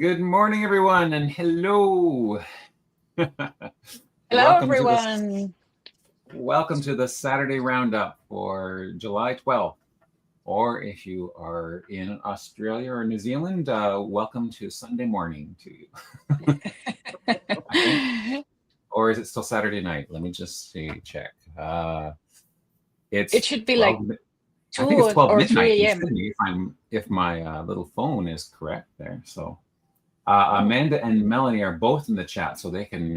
Good morning, everyone, and hello. Hello, everyone. Welcome to the Saturday Roundup for July 12th. Or if you are in Australia or New Zealand, welcome to Sunday morning to you. Or is it still Saturday night? Let me just check. It should be 12, like 2 I think it's 12 or midnight 3 in a.m. Sydney if my little phone is correct there. So Amanda and Melanie are both in the chat, so they can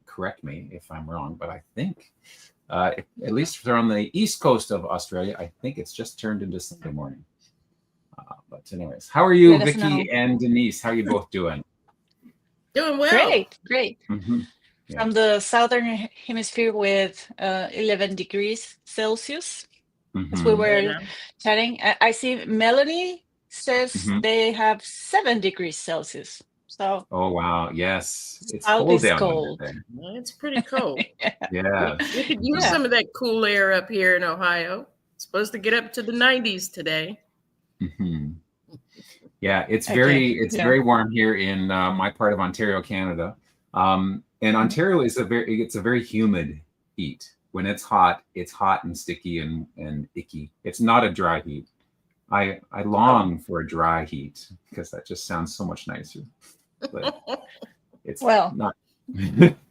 correct me if I'm wrong. But I think, at least if they're on the east coast of Australia, I think it's just turned into Sunday morning. But anyways, how are you, Vicky and Denise? How are you both doing? Doing well. Great. Mm-hmm. Yeah. From the southern hemisphere with 11 degrees Celsius, as we were chatting. I see Melanie says they have 7 degrees Celsius. So, oh wow, yes, it's cold down there. Well, it's pretty cold. Yeah, we could use some of that cool air up here in Ohio. It's supposed to get up to the 90s today. Mm-hmm. Yeah, it's very warm here in my part of Ontario, Canada. And Ontario is a very humid heat. When it's hot and sticky and icky. It's not a dry heat. I long for a dry heat because that just sounds so much nicer. But it's not.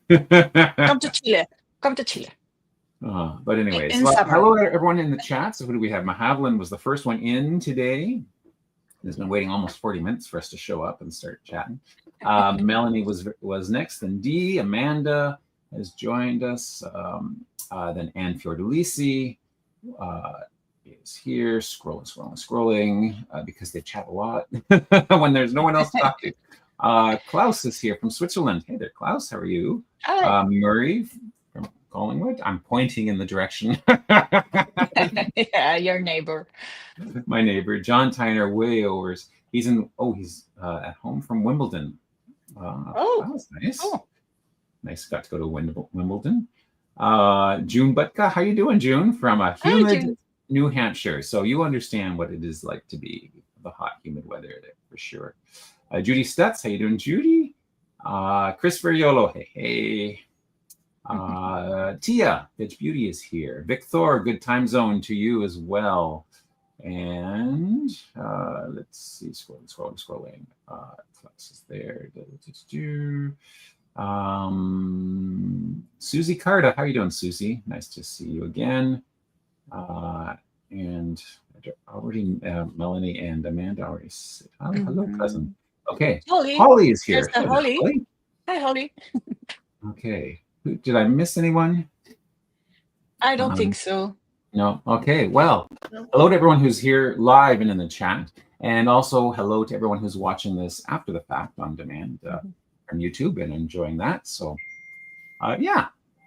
Come to Chile. But anyways, hello everyone in the chat. So who do we have? Mahavlin was the first one in today. He's been waiting almost 40 minutes for us to show up and start chatting. Melanie was next, then Dee. Amanda has joined us. Then Anne Fiordalisi is here, scrolling because they chat a lot when there's no one else to talk to. Klaus is here from Switzerland. Hey there, Klaus. How are you? Hi. Murray from Collingwood. I'm pointing in the direction. Yeah, your neighbor. My neighbor, John Tyner, way over. He's at home from Wimbledon. That was nice. Oh. Nice. Got to go to Wimbledon. June Butka, how you doing, June? From a humid New Hampshire. So you understand what it is like to be the hot, humid weather there for sure. Judy Stutz, how you doing, Judy? Chris Veriolo, hey. Tia, Bitch Beauty is here. Vic Thor, good time zone to you as well. And let's see, scrolling. Class is there. Susie Carter, how are you doing, Susie? Nice to see you again. And already Melanie and Amanda already said, hello, cousin. Okay, Holly is here. Holly. Hi, Holly. Okay, did I miss anyone? I don't think so. No. Okay. Well, hello to everyone who's here live and in the chat, and also hello to everyone who's watching this after the fact on demand from YouTube and enjoying that. So,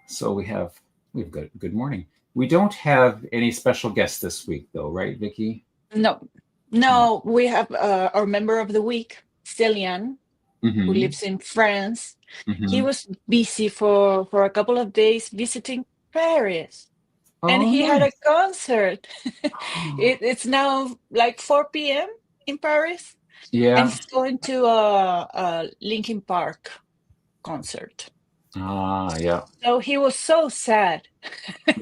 So we have good morning. We don't have any special guests this week, though, right, Vicky? No. We have our member of the week, Celian, who lives in France. He was busy for a couple of days visiting Paris. And he had a concert. It's now like 4 p.m. in Paris. Yeah. And he's going to a Linkin Park concert. Yeah. So he was so sad.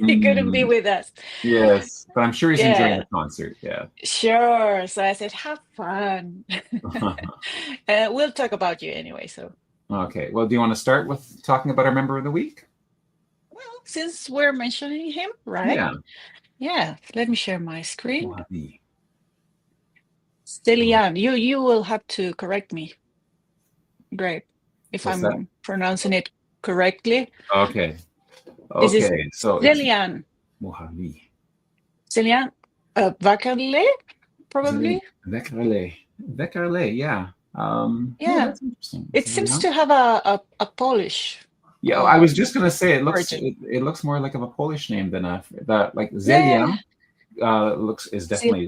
He couldn't be with us. Yes, but I'm sure he's enjoying the concert. Yeah. Sure. So I said, have fun. We'll talk about you anyway. So. Okay. Well, do you want to start with talking about our member of the week? Well, since we're mentioning him, right? Yeah. Let me share my screen. Celian, you will have to correct me. Great. If I'm pronouncing it correctly. Okay. So Celian. Celian Vacarle, probably. Vacarle, yeah. That's interesting. It seems to have a Polish. Yeah, I was just gonna say it looks more like of a Polish name than like Zelia.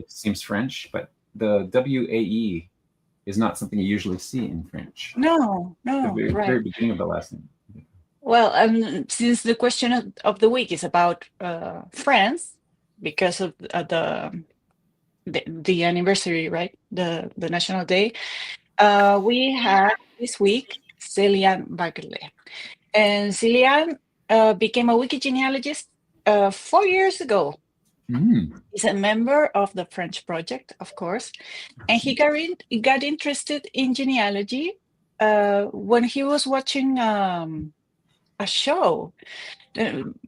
Seems French, but the WAE is not something you usually see in French. No, the very beginning of the last name. Well, since the question of the week is about France, because of the anniversary, right? The National Day. we had this week Celian Bakerle. And Celian became a wiki genealogist 4 years ago. He's a member of the French project, of course, and he got interested in genealogy when he was watching a show.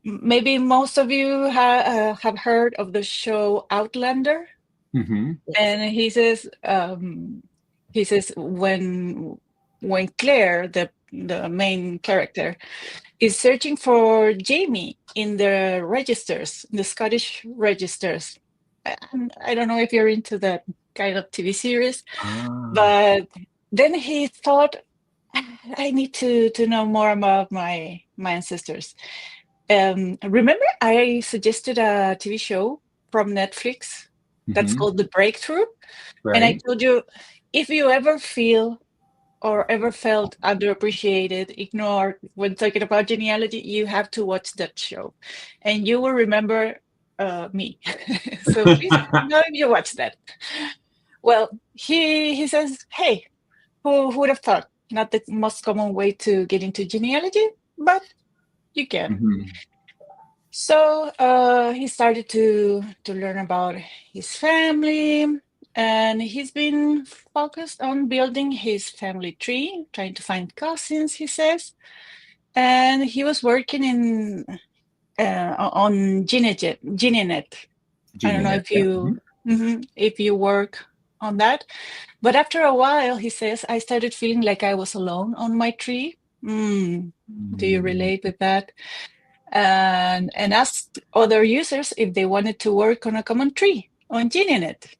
Maybe most of you have heard of the show Outlander. And he says when Claire, the main character, is searching for Jamie in the registers, the Scottish registers. I don't know if you're into that kind of TV series, but then he thought, I need to know more about my ancestors. Remember, I suggested a TV show from Netflix that's called The Breakthrough, and I told you, if you ever feel or ever felt underappreciated, ignored when talking about genealogy, you have to watch that show, and you will remember me. So please know if you watch that. Well, he says, hey, who would have thought? Not the most common way to get into genealogy, but you can. So he started to learn about his family, and he's been focused on building his family tree, trying to find cousins, he says. And he was working on Genenet. I don't know if you if you work on that, but after a while, he says, I started feeling like I was alone on my tree. Do you relate with that? And asked other users if they wanted to work on a common tree on Genenet.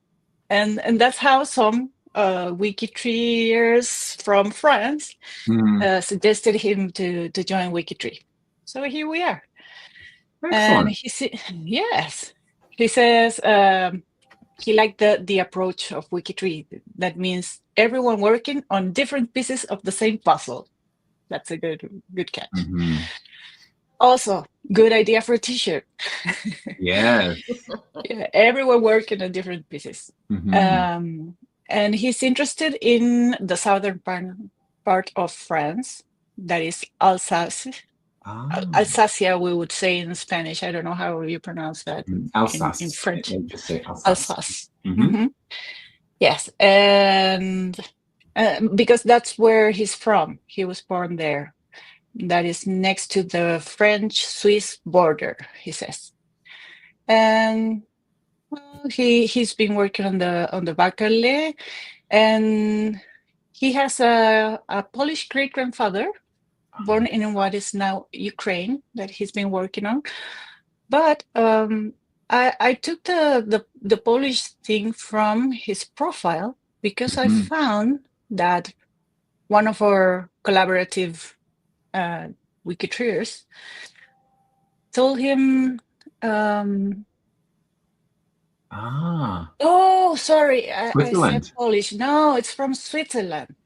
And that's how some WikiTreeers from France suggested him to join WikiTree. So here we are. Excellent. And he says he liked the approach of WikiTree. That means everyone working on different pieces of the same puzzle. That's a good catch. Also, good idea for a t-shirt. Yes. Yeah, everyone working on different pieces. And he's interested in the southern part of France, that is Alsace. Alsacia, we would say in Spanish. I don't know how you pronounce that Alsace. in French. Just say Alsace. Alsace. Yes, and because that's where he's from. He was born there. That is next to the French-Swiss border, he says. And well, he's been working on the Bakerle, and he has a Polish great-grandfather born in what is now Ukraine that he's been working on. But I took the Polish thing from his profile because I found that one of our collaborative WikiTreeers told him, oh, sorry, I said Polish. No, it's from Switzerland.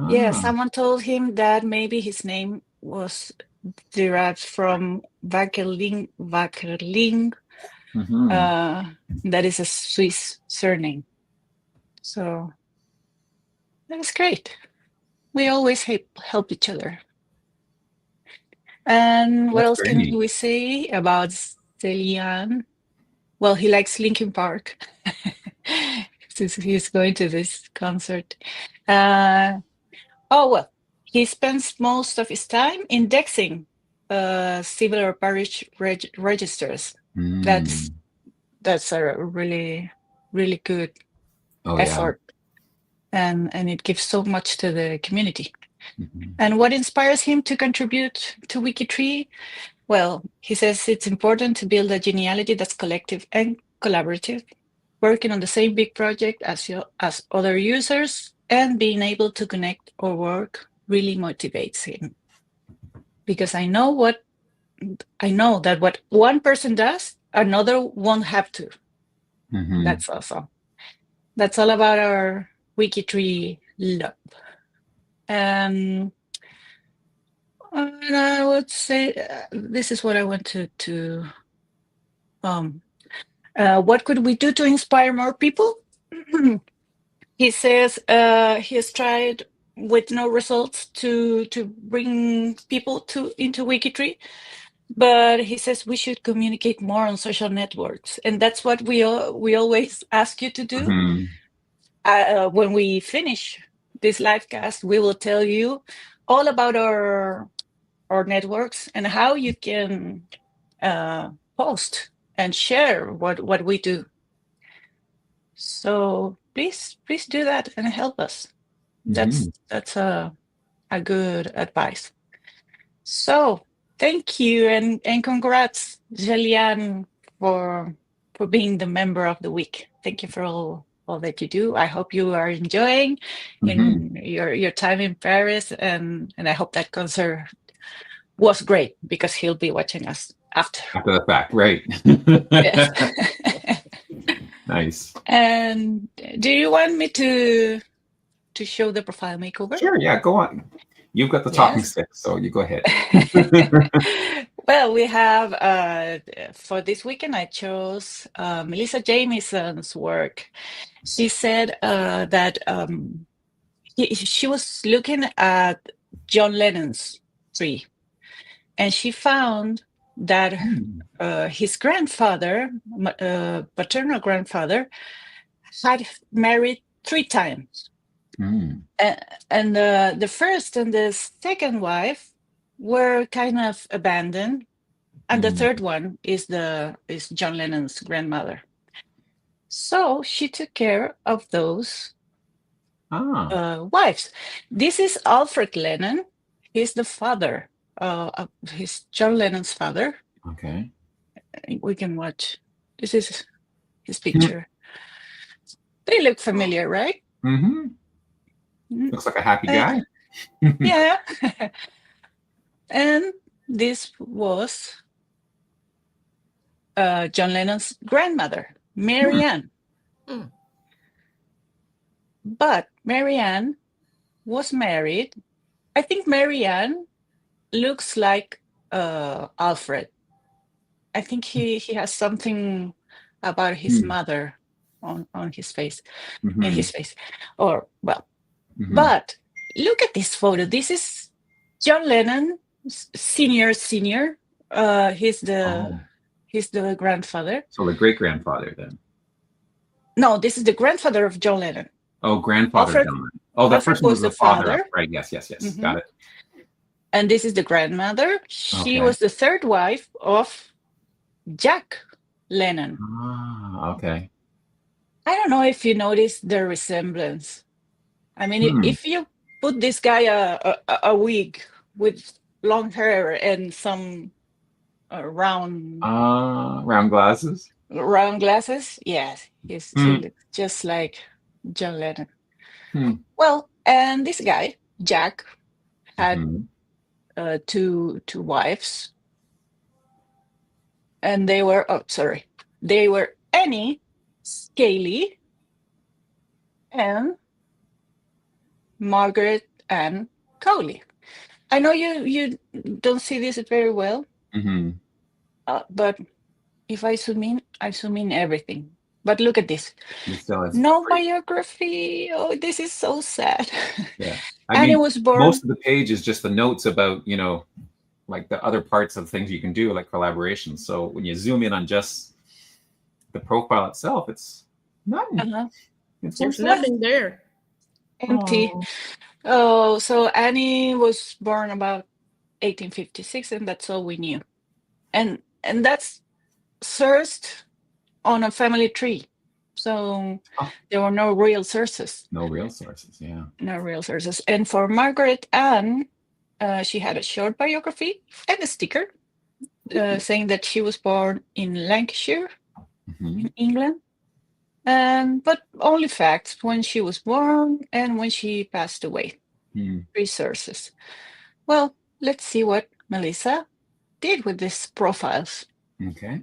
Yeah, someone told him that maybe his name was derived from Wackerling. That is a Swiss surname. So that is great. We always help each other. And what else can we say about Celian? Well, he likes Linkin Park since he's going to this concert. Well, he spends most of his time indexing civil or parish registers. That's a really, really good effort. And it gives so much to the community. And what inspires him to contribute to WikiTree? Well, he says it's important to build a genealogy that's collective and collaborative, working on the same big project as other users, and being able to connect or work really motivates him. Because I know that what one person does, another won't have to. That's awesome. That's all about our WikiTree love. And I would say this is what I want to what could we do to inspire more people? He says he has tried with no results to bring people into WikiTree, but he says we should communicate more on social networks, and that's what we always ask you to do. When we finish this livecast, we will tell you all about our networks and how you can post and share what we do. So please do that and help us. That's a good advice. So thank you and congrats, Jelian, for being the member of the week. Thank you for all that you do. I hope you are enjoying in your time in Paris, and I hope that concert was great because he'll be watching us after the fact, right? Yes. Nice. And do you want me to show the profile makeover? Sure, yeah, go on. You've got the talking stick, so you go ahead. Well, we have for this weekend I chose Melissa Jamison's work. She said that she was looking at John Lennon's tree, and she found that his grandfather, paternal grandfather, had married 3 times. And the first and the second wife were kind of abandoned, and the third one is John Lennon's grandmother. So she took care of those wives. This is Alfred Lennon. He's the father. He's John Lennon's father. Okay. We can watch. This is his picture. They look familiar, right? Looks like a happy guy. Yeah. And this was John Lennon's grandmother, Mary Ann. But Mary Ann was married. I think Mary Ann looks like Alfred. I think he has something about his mother on his face, in his face. Or, well, but look at this photo. This is John Lennon, senior. He's the grandfather. So the great-grandfather then. No, this is the grandfather of John Lennon. Oh, grandfather John Lennon. Oh, that person was the father. Right, yes. Got it. And this is the grandmother. She was the third wife of Jack Lennon. Okay. I don't know if you notice the resemblance. I mean, if you put this guy a wig with long hair and some round glasses. Round glasses, yes, he looks just like John Lennon. Well, and this guy Jack had two wives, and they were Annie, Scaly, and Margaret Ann Cowley. I know you don't see this very well, but if I zoom in everything. But look at this. No biography. Oh, this is so sad. Yeah. And it was born. Most of the page is just the notes about, like the other parts of things you can do, like collaborations. So when you zoom in on just the profile itself, it's nothing. There's nothing there. Empty. Oh, so Annie was born about 1856, and that's all we knew. And that's sourced on a family tree. So there were no real sources. No real sources, yeah. No real sources. And for Margaret Ann, she had a short biography and a sticker saying that she was born in Lancashire, in England. But only facts: when she was born and when she passed away. 3 sources. Well, let's see what Melissa did with these profiles. Okay.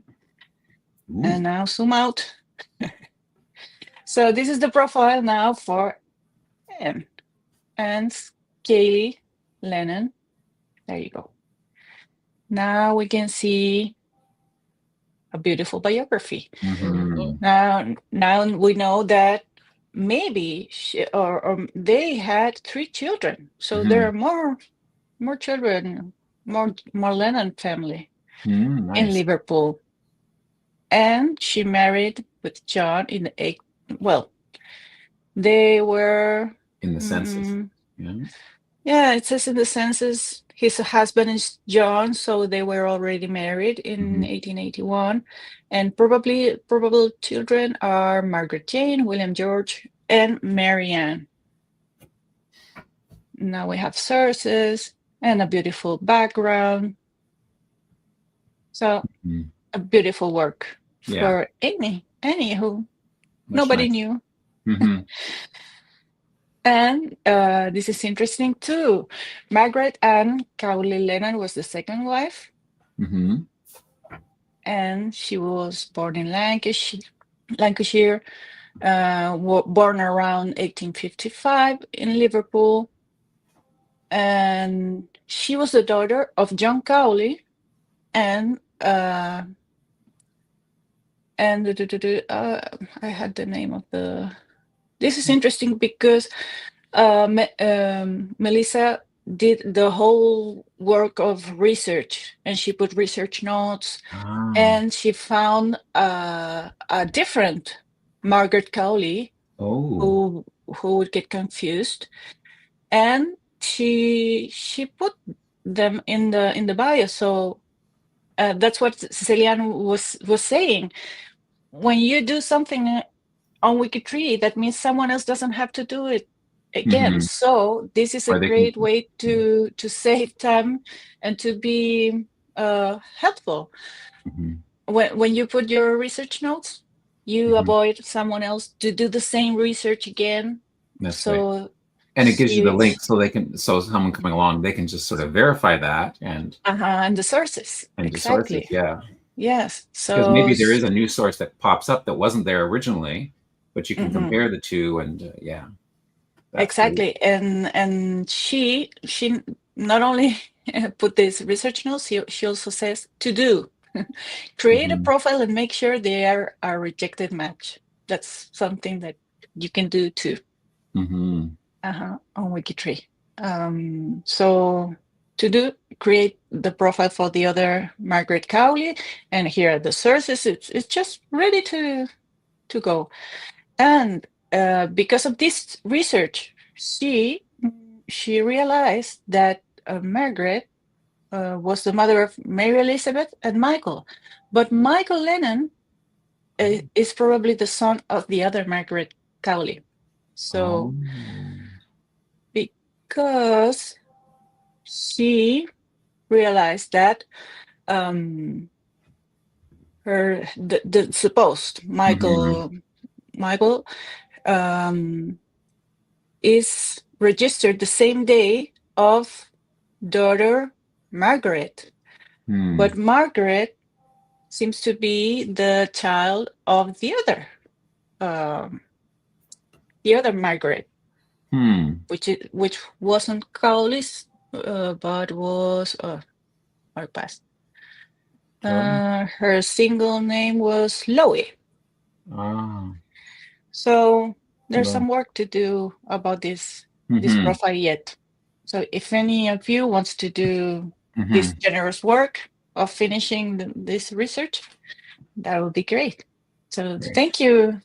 And now zoom out. So this is the profile now for Anne and Scaly Lennon. There you go. Now we can see a beautiful biography. Now we know that maybe or they had 3 children. So there are more children, more Lennon family in Liverpool. And she married with John in the they were in the census. Yeah, it says in the census his husband is John, so they were already married in 1881, and probable children are Margaret Jane, William George, and Mary Ann. Now we have sources and a beautiful background. So a beautiful work for any who nobody knew. And this is interesting too. Margaret Ann Cowley Lennon was the second wife. And she was born in Lancashire, born around 1855 in Liverpool. And she was the daughter of John Cowley and I had the name of the... This is interesting because Melissa did the whole work of research, and she put research notes, and she found a different Margaret Cowley who would get confused, and she put them in the bio. So that's what Cecilian was saying. When you do something on WikiTree, that means someone else doesn't have to do it again. So this is a great way to save time and to be helpful. When you put your research notes, you avoid someone else to do the same research again. That's right. And it gives you the link so someone coming along, they can just sort of verify that and the sources. And exactly. The sources, Yes. So because maybe there is a new source that pops up that wasn't there originally, but you can compare the two, and exactly. Great. And she not only put these research notes, she also says to create a profile and make sure they are a rejected match. That's something that you can do too. On WikiTree. So create the profile for the other Margaret Cowley, and here are the sources. It's just ready to go. And because of this research, she realized that Margaret was the mother of Mary Elizabeth and Michael, but Michael Lennon is probably the son of the other Margaret Cowley. So because she realized that the supposed Michael is registered the same day of daughter Margaret, but Margaret seems to be the child of the other Margaret, which wasn't Cowley's, but was or past. Her single name was Loie. So there's some work to do about this profile yet. So if any of you wants to do this generous work of finishing this research, that would be great. So thank you,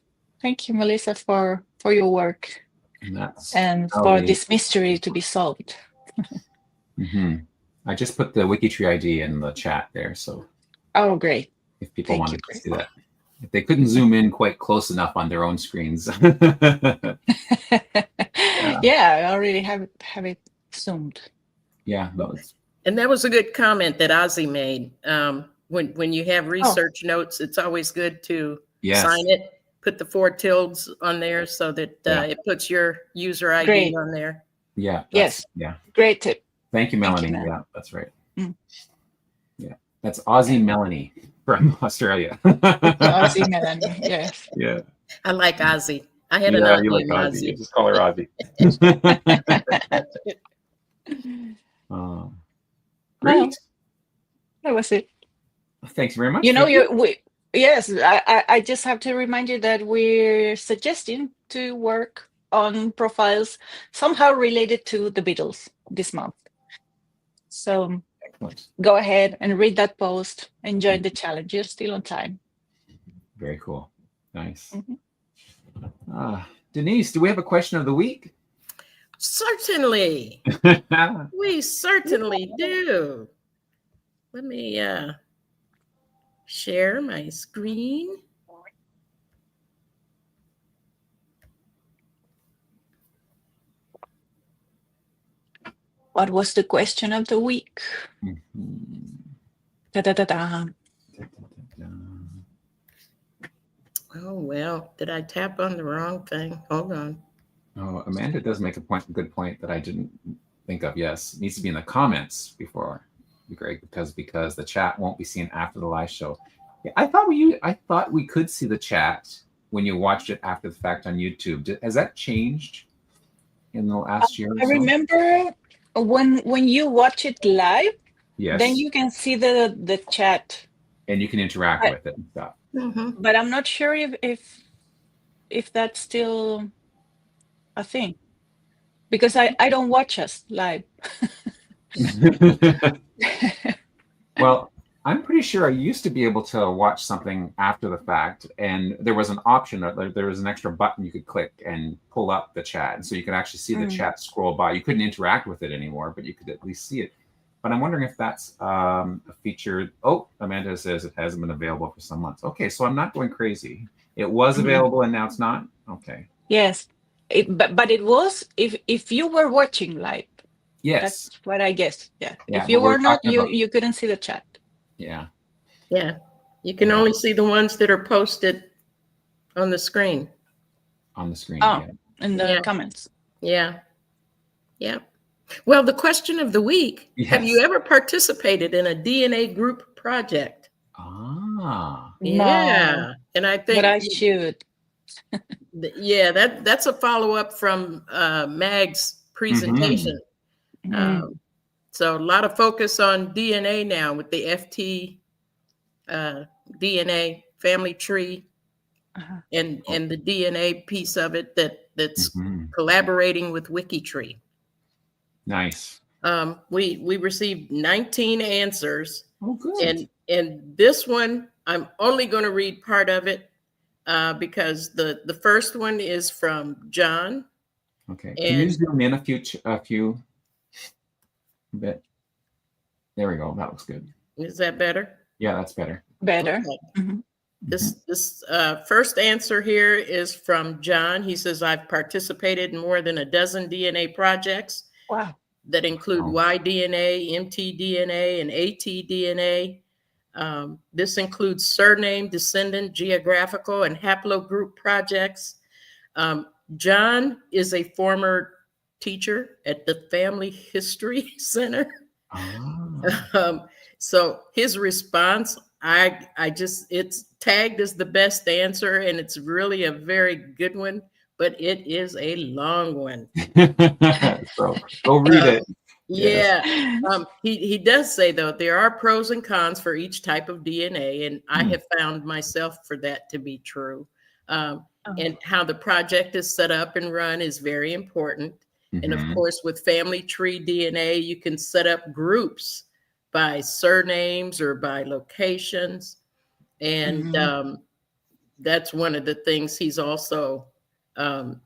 Melissa, for your work and for this mystery to be solved. I just put the WikiTree ID in the chat there, so great. If people wanted to see that, if they couldn't zoom in quite close enough on their own screens. I already have it zoomed. And that was a good comment that Ozzy made. When you have research notes, it's always good to sign it, put the 4 tildes on there so that it puts your user ID on there. Great tip. Thank you, Melanie. That's right. That's Aussie Melanie from Australia. Aussie Melanie, yes. I like Ozzy. I had an aunt named Ozzy. You just call her Ozzy. Great. That was it. Thanks very much. Yes, I just have to remind you that we're suggesting to work on profiles somehow related to the Beatles this month. So go ahead and read that post and join the challenge. You're still on time. Very cool. Nice. Denise, do we have a question of the week? Certainly. We certainly do. Let me share my screen. What was the question of the week? Oh, well, did I tap on the wrong thing? Hold on. Oh, Amanda does make a good point that I didn't think of. Yes, it needs to be in the comments before, Greg, because the chat won't be seen after the live show. Yeah, I thought we could see the chat when you watched it after the fact on YouTube. Has that changed in the last year? I remember when you watch it live. Yes. Then you can see the chat, and you can interact with it and stuff. But I'm not sure if that's still a thing, because I don't watch us live. Well, I'm pretty sure I used to be able to watch something after the fact, and there was an option, there was an extra button you could click and pull up the chat, and so you could actually see the chat scroll by. You couldn't interact with it anymore, but you could at least see it. But I'm wondering if that's a feature. Oh, Amanda says it hasn't been available for some months. Okay, so I'm not going crazy. It was available and now it's not? Okay. Yes, but it was if you were watching live. Yes. That's what I guess. Yeah. Yeah, if you were not, you couldn't see the chat. Yeah. Yeah. You can only see the ones that are posted on the screen. On the screen, in the comments. Yeah. Yeah. Well, the question of the week, have you ever participated in a DNA group project? Yeah. No, and I think but I should. Yeah, that's a follow-up from Mag's presentation. So a lot of focus on DNA now with the FT DNA family tree and the DNA piece of it that's collaborating with WikiTree. Nice. We received 19 answers. Oh, good. And this one, I'm only going to read part of it because the first one is from John. Okay. Can you zoom in a few bit? There we go. That looks good. Is that better? Yeah, that's better. Better. Okay. This first answer here is from John. He says, I've participated in more than a dozen DNA projects. Wow. That include Y-DNA, mtDNA, and atDNA. This includes surname, descendant, geographical, and haplogroup projects. John is a former teacher at the Family History Center. So his response, it's tagged as the best answer, and it's really a very good one, but it is a long one. So go read it. Yeah. He does say, though, there are pros and cons for each type of DNA, and I have found myself for that to be true. And how the project is set up and run is very important. And of course, with family tree DNA, you can set up groups by surnames or by locations. And that's one of the things he's also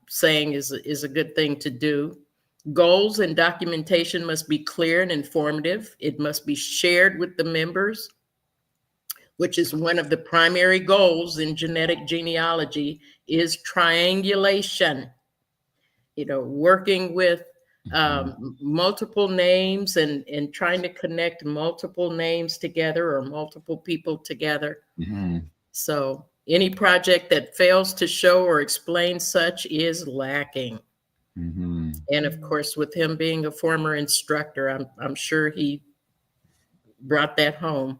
saying is a good thing to do. Goals and documentation must be clear and informative. It must be shared with the members, which is one of the primary goals in genetic genealogy, is triangulation. Working with multiple names and trying to connect multiple names together or multiple people together. So any project that fails to show or explain such is lacking. And of course, with him being a former instructor, I'm sure he brought that home.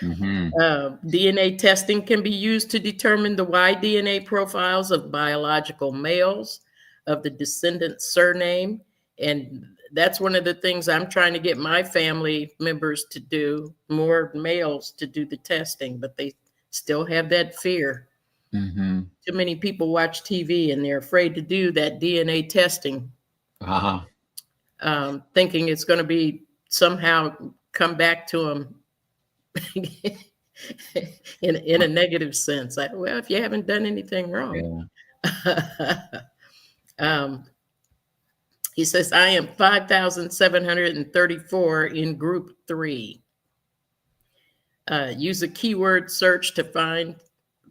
DNA testing can be used to determine the Y-DNA profiles of biological males, of the descendant surname. And that's one of the things I'm trying to get my family members to do, more males to do the testing, but they still have that fear. Too many people watch TV and they're afraid to do that DNA testing, thinking it's going to be somehow come back to them in a negative sense. Well, if you haven't done anything wrong. Yeah. He says, I am 5,734 in group 3. Use a keyword search to find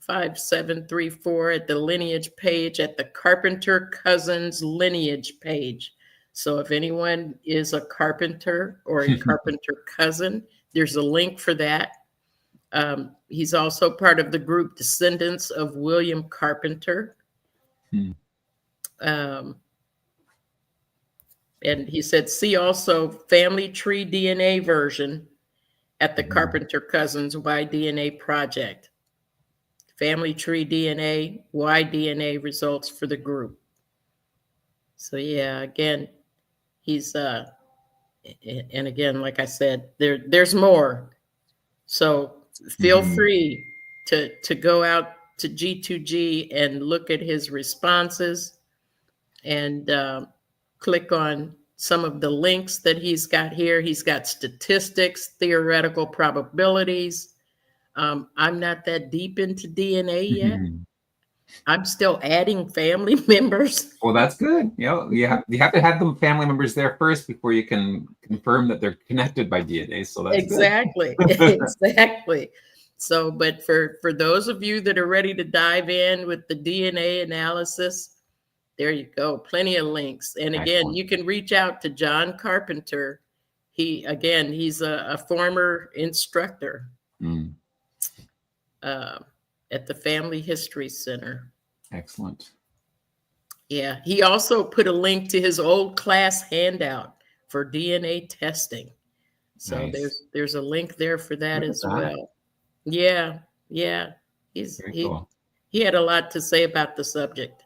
5734 at the lineage page at the Carpenter Cousins lineage page. So if anyone is a carpenter or a carpenter cousin, there's a link for that. He's also part of the group Descendants of William Carpenter. And he said, see also family tree DNA version at the Carpenter Cousins Y-DNA project. Family tree DNA, Y-DNA results for the group. So yeah, again, he's, and again, like I said, there's more. So feel free to go out to G2G and look at his responses and click on some of the links that he's got here. He's got statistics, theoretical probabilities. I'm not that deep into DNA yet. I'm still adding family members. Well, that's good. You have to have the family members there first before you can confirm that they're connected by DNA. So that's exactly. Exactly. So, but for those of you that are ready to dive in with the DNA analysis, there you go. Plenty of links. And again, you can reach out to John Carpenter. He's a former instructor at the Family History Center. Excellent. Yeah. He also put a link to his old class handout for DNA testing. So there's a link there for that as well. Yeah. Yeah. Cool. He had a lot to say about the subject.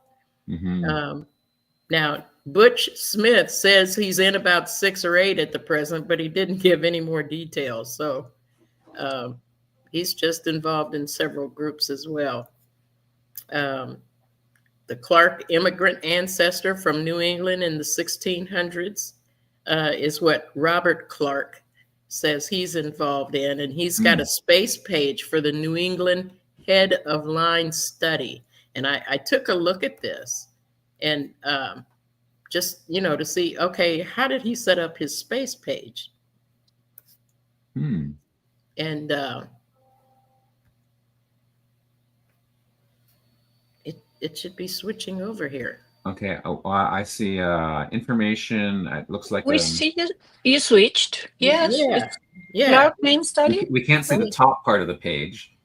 Now, Butch Smith says he's in about 6 or 8 at the present, but he didn't give any more details. So he's just involved in several groups as well. The Clark immigrant ancestor from New England in the 1600s is what Robert Clark says he's involved in. And he's got a space page for the New England Head of Line Study. And I took a look at this and just, to see, okay, how did he set up his space page? And it should be switching over here. Okay. Oh, I see information. It looks like we see you switched. Yes. Yeah. Clark main study. We can't see the top part of the page.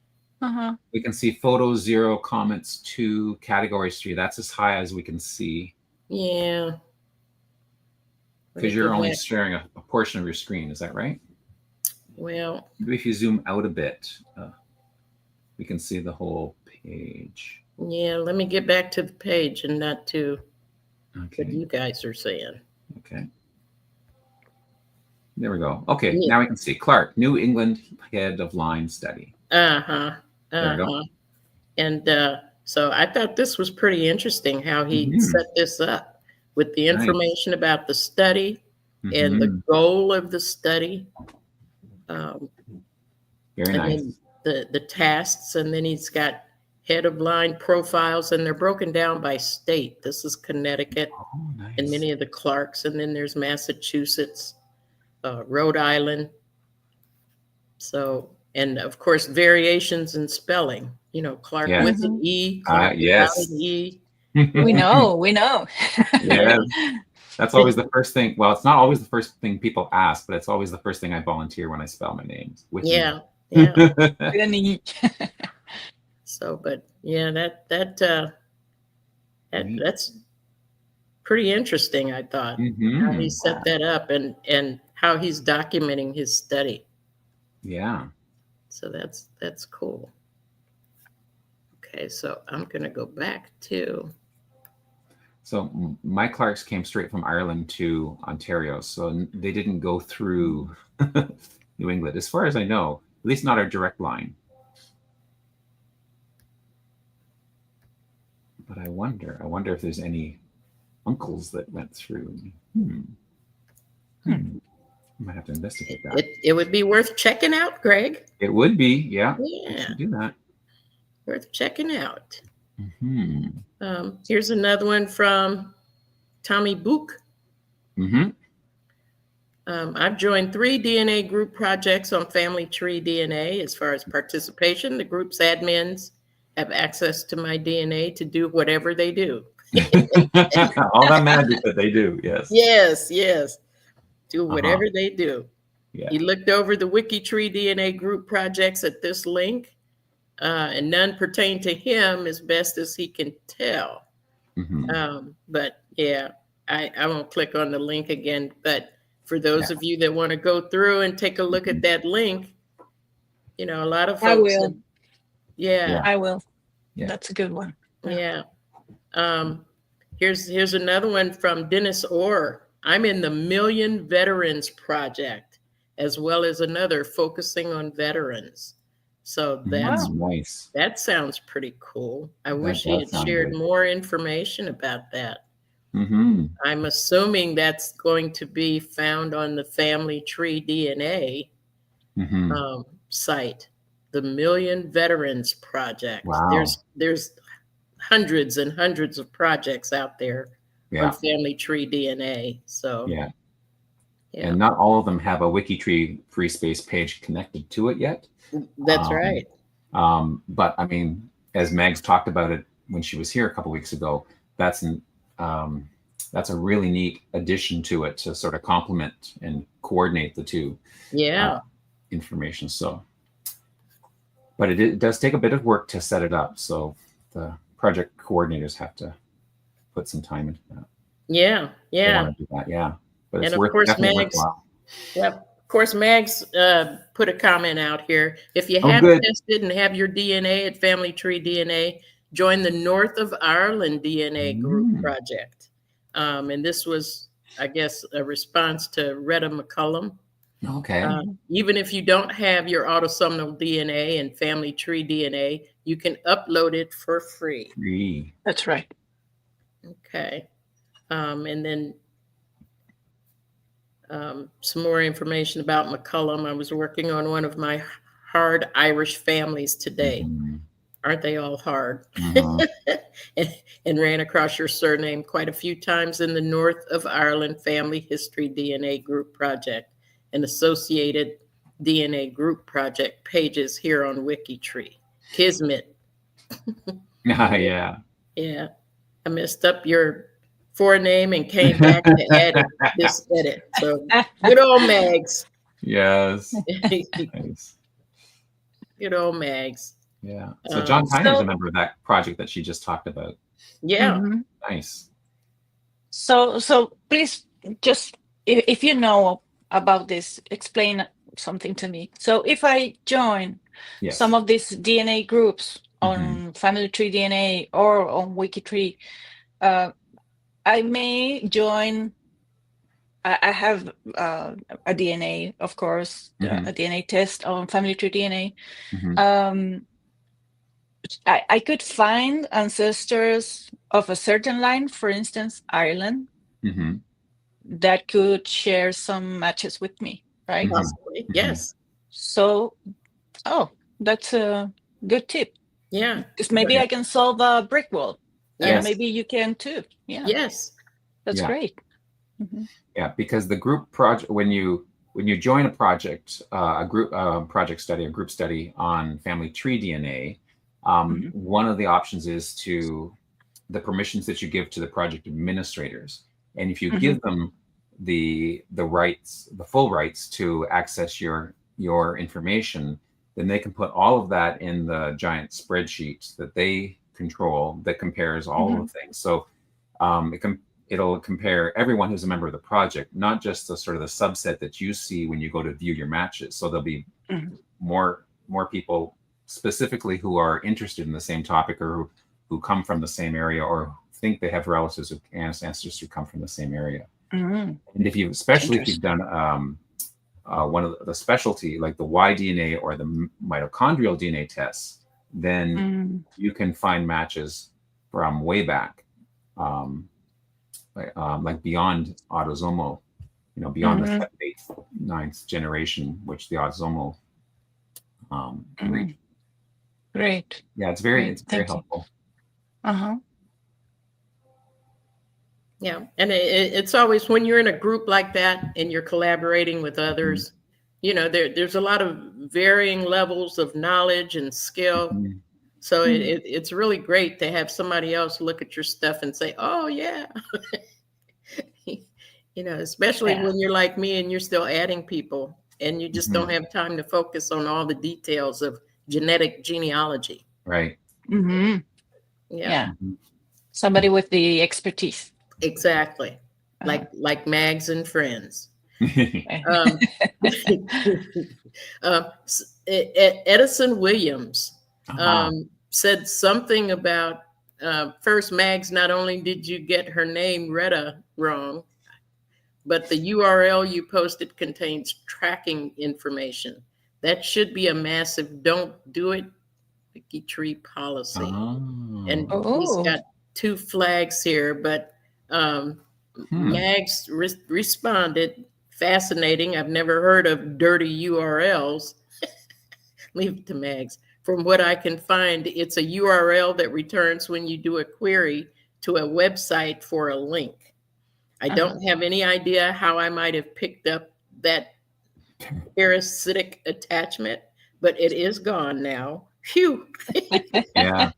We can see photos 0, comments 2, categories 3. That's as high as we can see. Yeah. Because you're only sharing a portion of your screen. Is that right? Well, maybe if you zoom out a bit, we can see the whole page. Yeah, let me get back to the page and not to what you guys are saying. Okay. There we go. Okay, now we can see Clark, New England Head of Line Study. There we go. And so I thought this was pretty interesting how he set this up with the information about the study and the goal of the study. Very nice. The tasks, and then he's got head of line profiles, and they're broken down by state. This is Connecticut and many of the Clarks, and then there's Massachusetts, Rhode Island. So, and of course, variations in spelling. Clark with an E, Clark without an E. We know. Yeah, that's always the first thing. Well, it's not always the first thing people ask, but it's always the first thing I volunteer when I spell my names. Yeah. So, but yeah, that's pretty interesting. I thought how he set that up and how he's documenting his study. Yeah. So that's cool. Okay, so I'm gonna go back to. So my Clarks came straight from Ireland to Ontario, so they didn't go through New England, as far as I know. At least not our direct line. But I wonder if there's any uncles that went through. I might have to investigate that. It would be worth checking out, Greg. It would be, yeah. Yeah. We should do that. Worth checking out. Here's another one from Tommy Book. I've joined 3 DNA group projects on Family Tree DNA. As far as participation, the group's admins have access to my DNA to do whatever they do. All that magic that they do, yes. Yes. Do whatever they do. Yeah. He looked over the WikiTree DNA group projects at this link, and none pertain to him as best as he can tell. But yeah, I won't click on the link again. But for those of you that want to go through and take a look at that link, a lot of folks. I will. I will. Yeah. That's a good one. Yeah. Here's another one from Dennis Orr. I'm in the Million Veterans Project, as well as another focusing on veterans. So that's nice. That sounds pretty cool. I wish he had shared more information about that. I'm assuming that's going to be found on the Family Tree DNA site, the Million Veterans Project. Wow. There's hundreds and hundreds of projects out there on Family Tree DNA. So and not all of them have a WikiTree free space page connected to it yet. That's right. But I mean, as Megs talked about it when she was here a couple weeks ago, that's a really neat addition to it to sort of complement and coordinate the two information. So, but it does take a bit of work to set it up. So the project coordinators have to put some time into that. Yeah. They want to do that, but it's worthwhile. Of course, Mags put a comment out here. If you haven't tested and have your DNA at Family Tree DNA, join the North of Ireland DNA group project. And this was, I guess, a response to Retta McCullum. Okay. Even if you don't have your autosomal DNA and Family Tree DNA, you can upload it for free. That's right. Okay. And then some more information about McCullum. I was working on one of my hard Irish families today. Aren't they all hard? and ran across your surname quite a few times in the North of Ireland Family History DNA Group Project and associated DNA Group Project pages here on WikiTree. Kismet. Yeah. I messed up your forename and came back to edit this edit. So good old Mags. Yes. Nice. Good old Mags. Yeah. So John Tyner's a member of that project that she just talked about. Yeah. Nice. So please, just if you know about this, explain something to me. So if I join some of these DNA groups on Family Tree DNA or on WikiTree, I may join. I have a DNA, of course, a DNA test on Family Tree DNA. I could find ancestors of a certain line, for instance, Ireland, that could share some matches with me, right? Possibly, yes. So, that's a good tip. Yeah. Because maybe I can solve a brick wall. Yes. Maybe you can too. Yeah. Yes. That's great. Yeah, because the group project, when you join a project, a group project study, a group study on Family Tree DNA, one of the options is the permissions that you give to the project administrators. And if you give them the rights, the full rights to access your information, then they can put all of that in the giant spreadsheet that they control that compares all of the things. So it'll compare everyone who's a member of the project, not just the sort of the subset that you see when you go to view your matches. So there'll be more people specifically who are interested in the same topic or who come from the same area or think they have relatives or ancestors who come from the same area. And if you've done one of the specialty, like the Y-DNA or the mitochondrial DNA tests, then you can find matches from way back, like beyond autosomal, beyond the 7th, 8th, 9th generation, which the autosomal can reach. Great. Yeah, it's very Thank helpful. Yeah, and it's always when you're in a group like that and you're collaborating with others, there's a lot of varying levels of knowledge and skill. So it's really great to have somebody else look at your stuff and say, "Oh yeah," especially when you're like me and you're still adding people and you just don't have time to focus on all the details of genetic genealogy. Right. Yeah. Somebody with the expertise. Exactly. Like Mags and Friends. Edison Williams said something about first, Mags, not only did you get her name Retta wrong, but the URL you posted contains tracking information. That should be a massive don't do it WikiTree policy. And he's got 2 flags here, but Mags responded, fascinating. I've never heard of dirty URLs. Leave it to Mags. From what I can find, it's a URL that returns when you do a query to a website for a link. I don't have any idea how I might have picked up that parasitic attachment, but it is gone now. Phew. Yeah.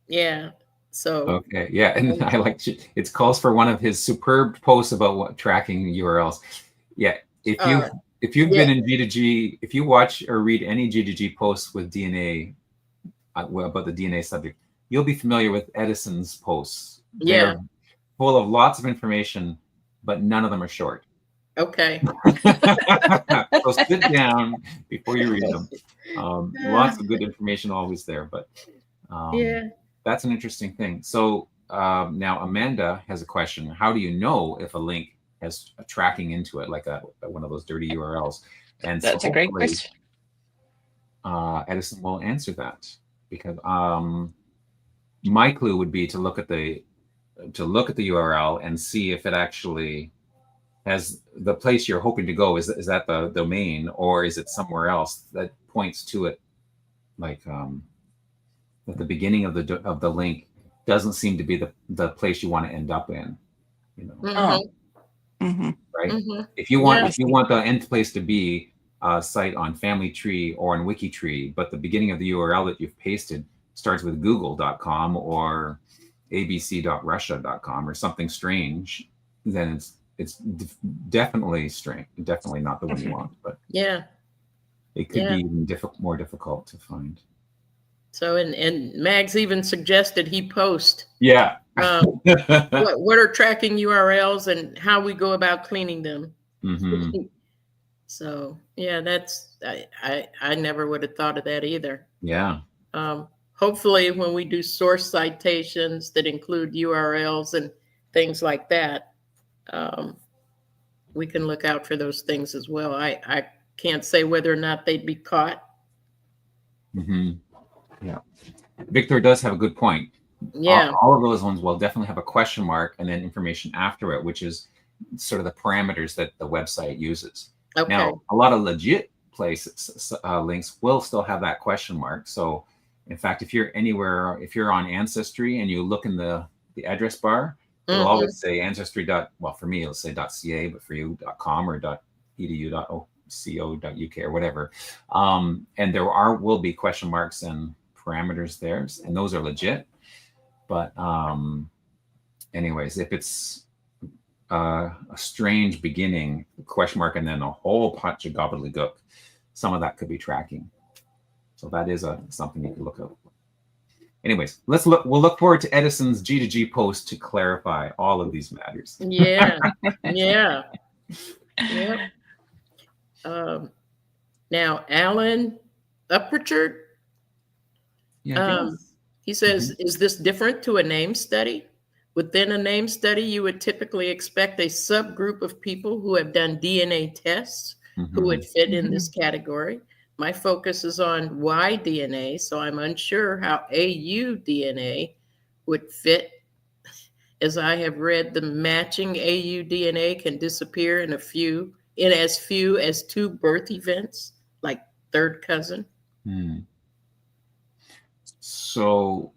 Yeah. So okay, yeah, and I like it calls for one of his superb posts about tracking URLs. Yeah, if you've been in G2G, if you watch or read any G2G posts with DNA about the DNA subject, you'll be familiar with Edison's posts. They're full of lots of information, but none of them are short. Okay. So sit down before you read them. Lots of good information always there, but that's an interesting thing. So now Amanda has a question. How do you know if a link has a tracking into it, like one of those dirty URLs? And that's a great question. Edison will answer that, because my clue would be to look at the URL and see if it actually has the place you're hoping to go. Is that the domain, or is it somewhere else that points to it? Like at the beginning of the link doesn't seem to be the place you want to end up in. Right? If you want the end place to be a site on Family Tree or on WikiTree, but the beginning of the URL that you've pasted starts with google.com or abc.russia.com or something strange, then it's definitely strange, definitely not the one you want. But it could be even more difficult to find. So and Mags even suggested he post what are tracking URLs and how we go about cleaning them. So that's I never would have thought of that either. Hopefully when we do source citations that include URLs and things like that, we can look out for those things as well. I can't say whether or not they'd be caught. Yeah, Victor does have a good point. All of those ones will definitely have a question mark and then information after it, which is sort of the parameters that the website uses. Now, a lot of legit places links will still have that question mark. So in fact, if you're on Ancestry and you look in the address bar, it'll always say ancestry. Well, for me, it'll say .ca, but for you, .com or .edu.co.uk or whatever. And there will be question marks and parameters there, and those are legit. But anyways, if it's a strange beginning, question mark, and then a whole bunch of gobbledygook, some of that could be tracking. So that is something you can look up. Anyways, we'll look forward to Edison's G2G post to clarify all of these matters. Now, Alan Upperchard, he says, is this different to a name study? Within a name study, you would typically expect a subgroup of people who have done DNA tests who would fit in this category. my focus is on Y DNA, so I'm unsure how AU DNA would fit, as I have read the matching AU DNA can disappear in as few as 2 birth events, like third cousin. So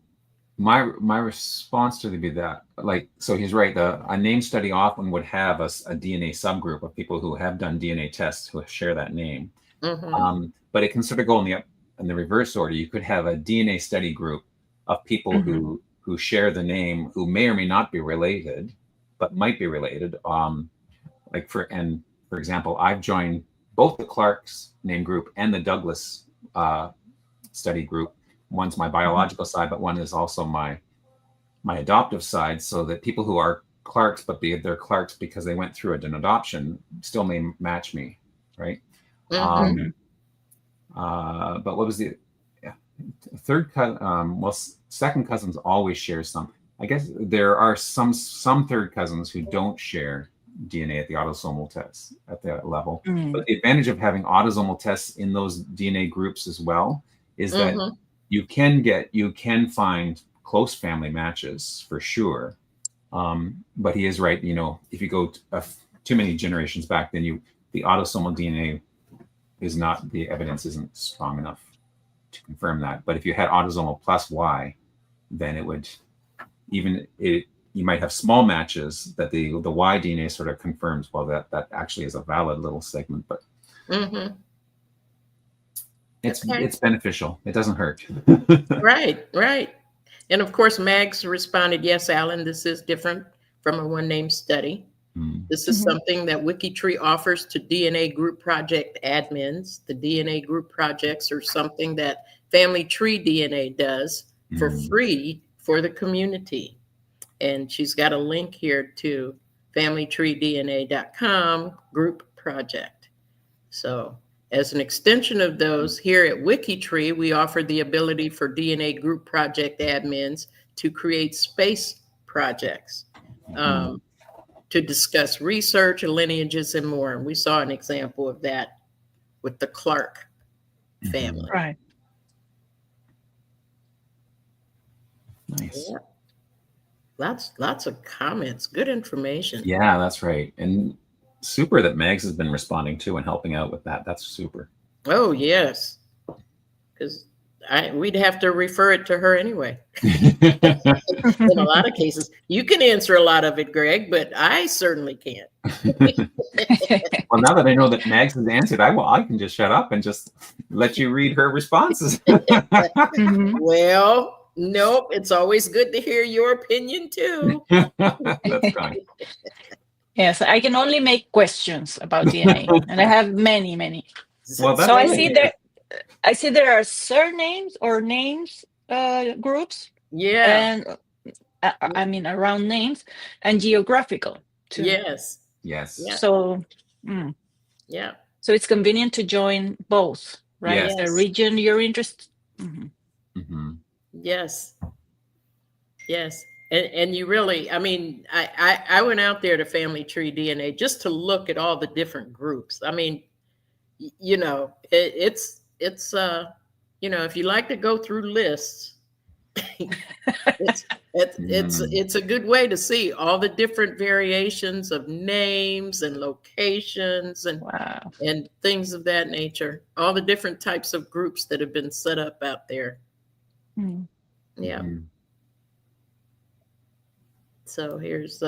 my response to be that, like, so he's right. A name study often would have a DNA subgroup of people who have done DNA tests who share that name. But it can sort of go in the reverse order. You could have a DNA study group of people who share the name, who may or may not be related, but might be related. Like for example, I've joined both the Clark's name group and the Douglas study group. One's my biological side, but one is also my adoptive side, so that people who are Clarks, but they're Clarks because they went through an adoption, still may match me, right? But what was the third cousin? Well, second cousins always share some. I guess there are some third cousins who don't share DNA at the autosomal test at that level. But the advantage of having autosomal tests in those DNA groups as well is that you can find close family matches for sure. But he is right. If you go too many generations back, then the autosomal DNA the evidence isn't strong enough to confirm that. But if you had autosomal plus Y, then it would you might have small matches that the Y DNA sort of confirms, well, that actually is a valid little segment, but it's beneficial. It doesn't hurt. Right. And of course, Mags responded, yes, Alan, this is different from a one-name study. This is something that WikiTree offers to DNA group project admins. The DNA group projects are something that Family Tree DNA does for free for the community. And she's got a link here to familytreedna.com group project. So as an extension of those, here at WikiTree, we offer the ability for DNA group project admins to create space projects to discuss research, lineages, and more. And we saw an example of that with the Clark family. Right. Nice. Yeah. Lots of comments, good information. Yeah, that's right. And super that Megs has been responding to and helping out with that. That's super. Oh, yes. Because we'd have to refer it to her anyway. In a lot of cases. You can answer a lot of it, Greg, but I certainly can't. Well, now that I know that Megs has answered, I can just shut up and just let you read her responses. Well, nope. It's always good to hear your opinion too. That's fine. Yes, I can only make questions about DNA, and I have many. Well, so I see there are surnames or names groups. Yeah. And I mean around names and geographical too. Yes. Yeah. So yeah. So it's convenient to join both, right? Yes. The region you're interested. Yes. And you really, I mean, I went out there to Family Tree DNA just to look at all the different groups. I mean, it's if you like to go through lists, it's a good way to see all the different variations of names and locations and and things of that nature. All the different types of groups that have been set up out there. Yeah. So here's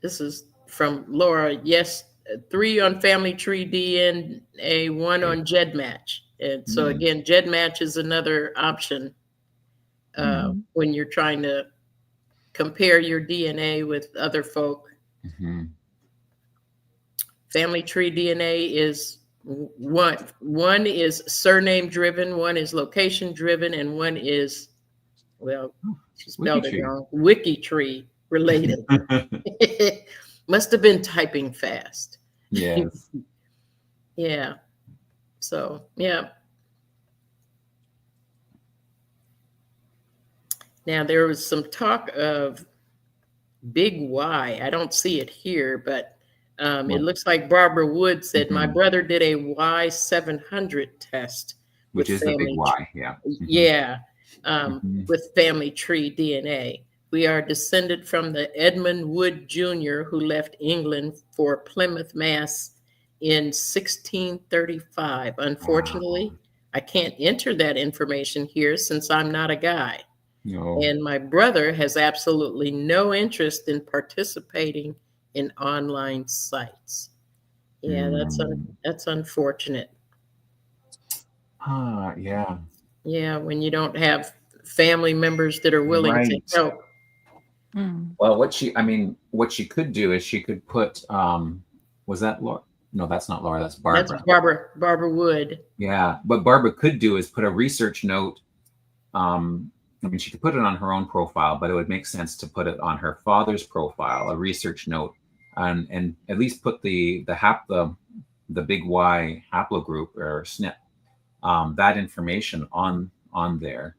this is from Laura. Yes, 3 on Family Tree DNA, 1 on GEDmatch. And so again, GEDmatch is another option when you're trying to compare your DNA with other folk. Family Tree DNA is one is surname driven, one is location driven, and one is, well, she spelled it wrong, WikiTree related. Must have been typing fast. Yes. Yeah. So, yeah. Now, there was some talk of Big Y. I don't see it here, but It looks like Barbara Wood said, my brother did a Y700 test. Which is the big Y, yeah. Yeah, with family tree DNA. We are descended from the Edmund Wood Jr., who left England for Plymouth, Mass. in 1635. Unfortunately, I can't enter that information here since I'm not a guy. No. And my brother has absolutely no interest in participating in online sites. Yeah, that's unfortunate. Yeah. Yeah, when you don't have family members that are willing to help. Well, what she could do is she could put, was that Laura? No, that's not Laura, that's Barbara. That's Barbara Wood. Yeah, what Barbara could do is put a research note. She could put it on her own profile, but it would make sense to put it on her father's profile, a research note, and at least put the big Y haplogroup or SNP, that information on there.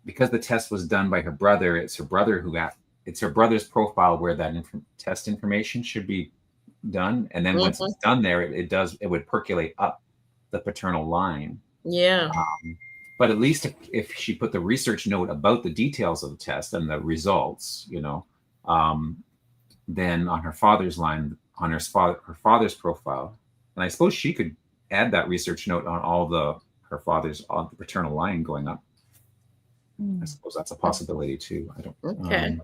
Because the test was done by her brother, it's her brother's profile where that test information should be done, and then once it's done there, it would percolate up the paternal line. Yeah. But at least if she put the research note about the details of the test and the results, then on her father's line, on her father's profile, and I suppose she could add that research note on all her father's on the paternal line going up. I suppose that's a possibility too. I don't. Okay.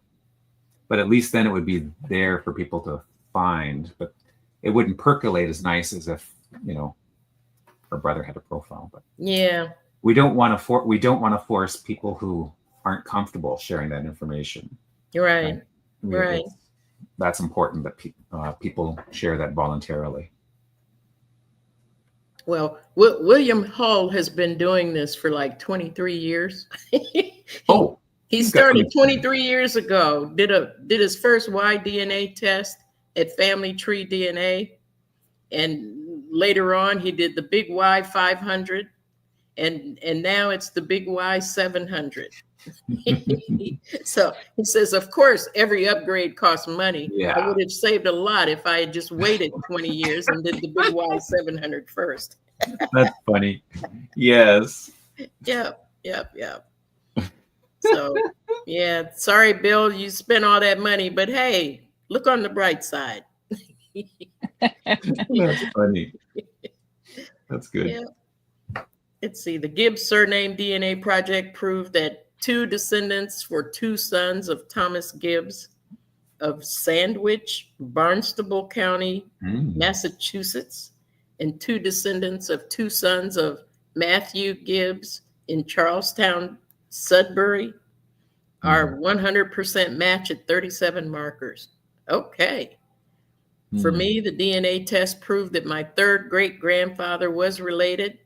But at least then it would be there for people to find, but it wouldn't percolate as nice as if her brother had a profile. But yeah, we don't want to force people who aren't comfortable sharing that information. Right. That's important that people share that voluntarily. Well, William Hull has been doing this for like 23 years. He started 23 years ago. Did his first Y-DNA test at Family Tree DNA, and later on he did the big Y500, and now it's the big Y700. So he says, of course, every upgrade costs money. Yeah. I would have saved a lot if I had just waited 20 years and did the big Y700 first. That's funny. Yes. Yep. So, yeah, sorry, Bill, you spent all that money, but hey, look on the bright side. That's funny. That's good. Yeah. Let's see. The Gibbs surname DNA project proved that 2 descendants were 2 sons of Thomas Gibbs of Sandwich, Barnstable County, Massachusetts, and 2 descendants of 2 sons of Matthew Gibbs in Charlestown, Sudbury, are 100% match at 37 markers. Okay. For me, the DNA test proved that my 3rd great-grandfather was related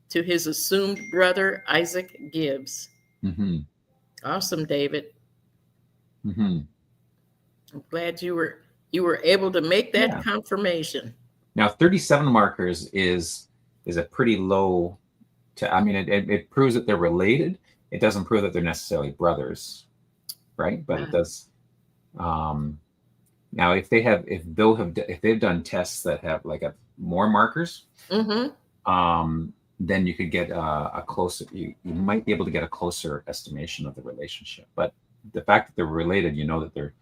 to his assumed brother, Isaac Gibbs. Awesome, David. I'm glad you were able to make that confirmation. Now, 37 markers is a pretty low. It proves that they're related. It doesn't prove that they're necessarily brothers, right? But it does. Now, if they've done tests that have more markers, then you could get a closer. You might be able to get a closer estimation of the relationship. But the fact that they're related, that